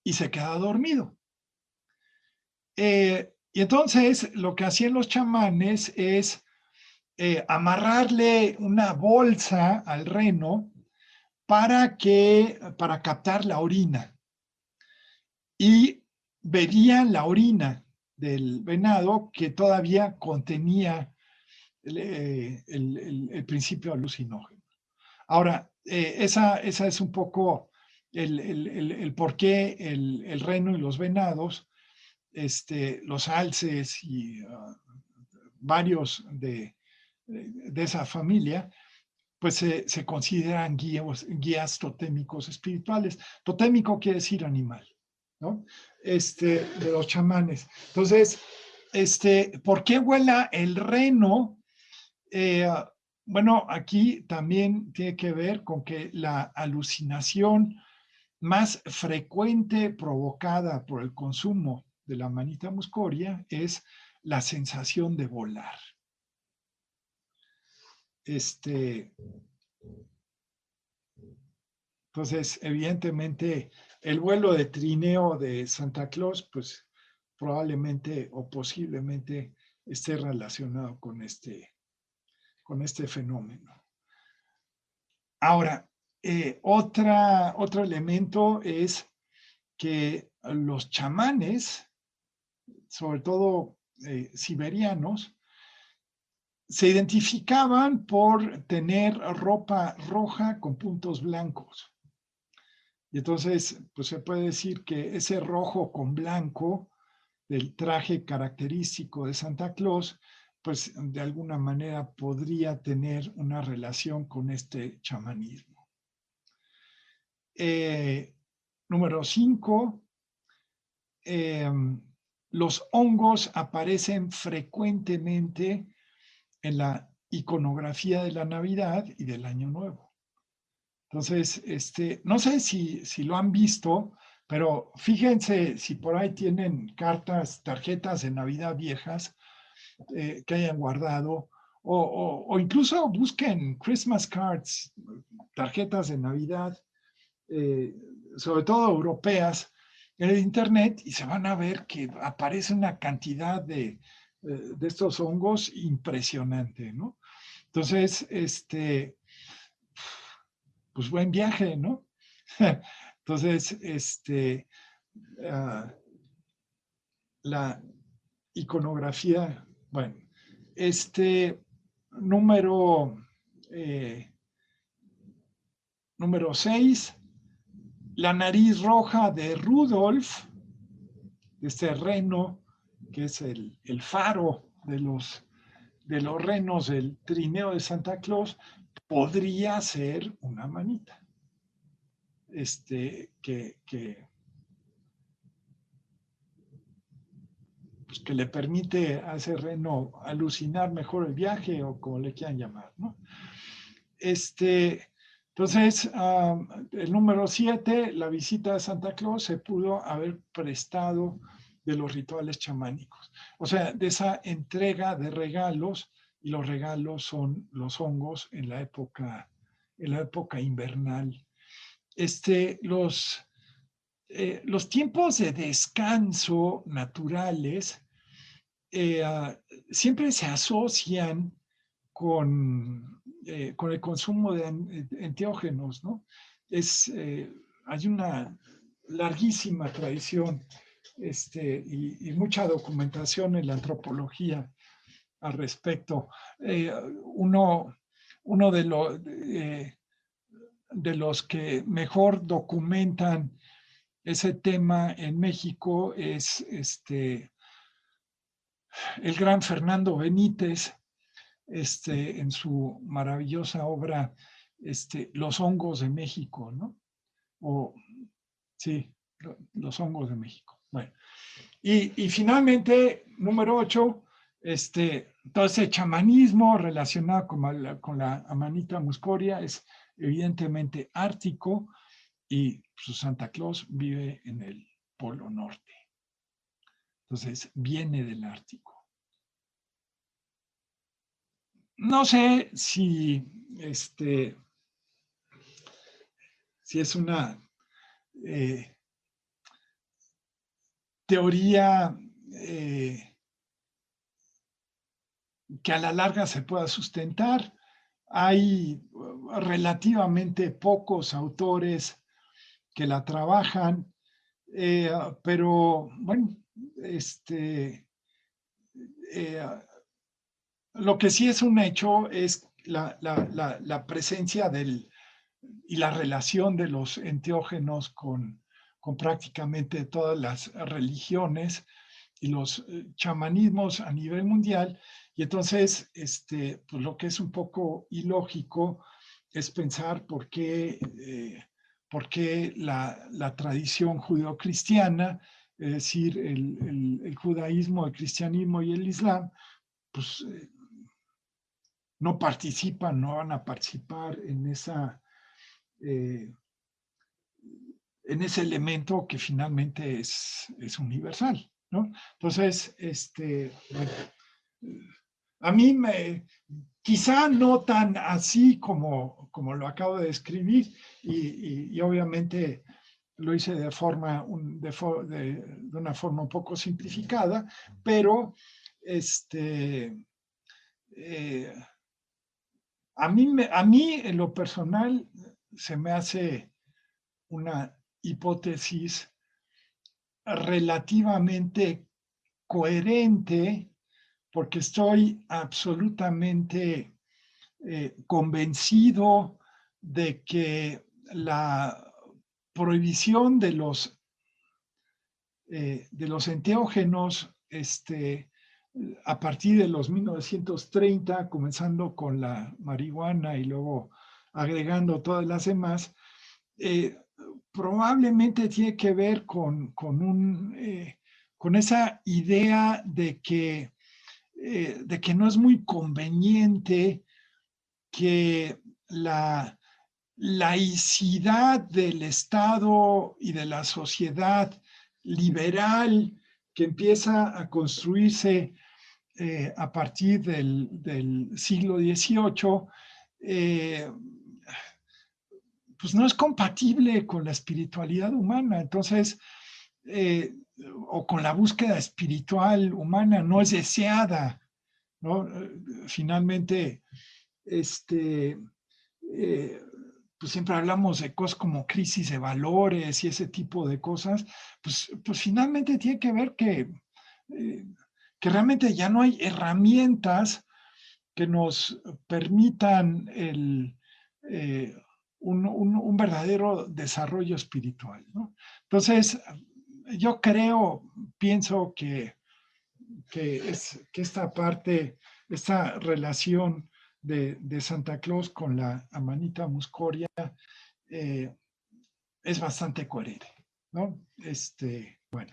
y se quedaba dormido. Y entonces lo que hacían los chamanes es amarrarle una bolsa al reno para captar la orina. Y bebían la orina del venado que todavía contenía el principio alucinógeno. Ahora, esa es un poco el por qué el reno y los venados, los alces y varios de esa familia, pues se consideran guías totémicos espirituales. Totémico quiere decir animal, ¿no? De los chamanes. Entonces, ¿por qué vuela el reno? Bueno, aquí también tiene que ver con que la alucinación más frecuente provocada por el consumo de la manita muscoria es la sensación de volar. Entonces, evidentemente, el vuelo de trineo de Santa Claus, pues probablemente o posiblemente esté relacionado con este fenómeno. Ahora, otro elemento es que los chamanes, sobre todo siberianos, se identificaban por tener ropa roja con puntos blancos. Y entonces, pues se puede decir que ese rojo con blanco del traje característico de Santa Claus, pues de alguna manera podría tener una relación con este chamanismo. Número 5, los hongos aparecen frecuentemente en la iconografía de la Navidad y del Año Nuevo. Entonces, no sé si lo han visto, pero fíjense si por ahí tienen tarjetas de Navidad viejas que hayan guardado, o incluso busquen Christmas cards, tarjetas de Navidad, sobre todo europeas, en el internet, y se van a ver que aparece una cantidad de estos hongos impresionante, ¿no? Entonces, pues buen viaje, ¿no? Entonces, la iconografía, bueno, número 6, la nariz roja de Rudolf, este reno, que es el faro de los renos del trineo de Santa Claus, podría ser una manita. Que le permite a ese reno alucinar mejor el viaje, o como le quieran llamar, ¿no? Entonces, el número 7, la visita de Santa Claus se pudo haber prestado de los rituales chamánicos. O sea, de esa entrega de regalos, y los regalos son los hongos en la época invernal. Los tiempos de descanso naturales siempre se asocian con con el consumo de enteógenos, ¿no? Hay una larguísima tradición y mucha documentación en la antropología al respecto. Uno de los que mejor documentan ese tema en México es el gran Fernando Benítez, en su maravillosa obra Los hongos de México, ¿no? Sí, los hongos de México. Bueno, y finalmente, número 8, todo ese chamanismo relacionado con la Amanita muscoria es evidentemente ártico, y su Santa Claus vive en el Polo Norte. Entonces, viene del Ártico. No sé si es una teoría que a la larga se pueda sustentar. Hay relativamente pocos autores que la trabajan, pero bueno, lo que sí es un hecho es la presencia y la relación de los enteógenos con prácticamente todas las religiones y los chamanismos a nivel mundial. Y entonces, pues lo que es un poco ilógico es pensar por qué la tradición judeocristiana, es decir, el judaísmo, el cristianismo y el islam, pues no participan, no van a participar en ese elemento que finalmente es universal, ¿no? Entonces, bueno, a mí quizá no tan así como lo acabo de describir, y obviamente lo hice de una forma un poco simplificada, pero a mí en lo personal se me hace una hipótesis relativamente coherente, porque estoy absolutamente convencido de que la prohibición de los enteógenos a partir de los 1930, comenzando con la marihuana y luego agregando todas las demás, probablemente tiene que ver con esa idea de que no es muy conveniente que la laicidad del Estado y de la sociedad liberal que empieza a construirse a partir del siglo XVIII, pues no es compatible con la espiritualidad humana. Entonces, o con la búsqueda espiritual humana, no es deseada, ¿no? Finalmente, pues siempre hablamos de cosas como crisis de valores y ese tipo de cosas, pues finalmente tiene que ver que realmente ya no hay herramientas que nos permitan un verdadero desarrollo espiritual, ¿no? Entonces, yo pienso que esta parte, esta relación de Santa Claus con la Amanita muscoria es bastante coherente, ¿no? Bueno.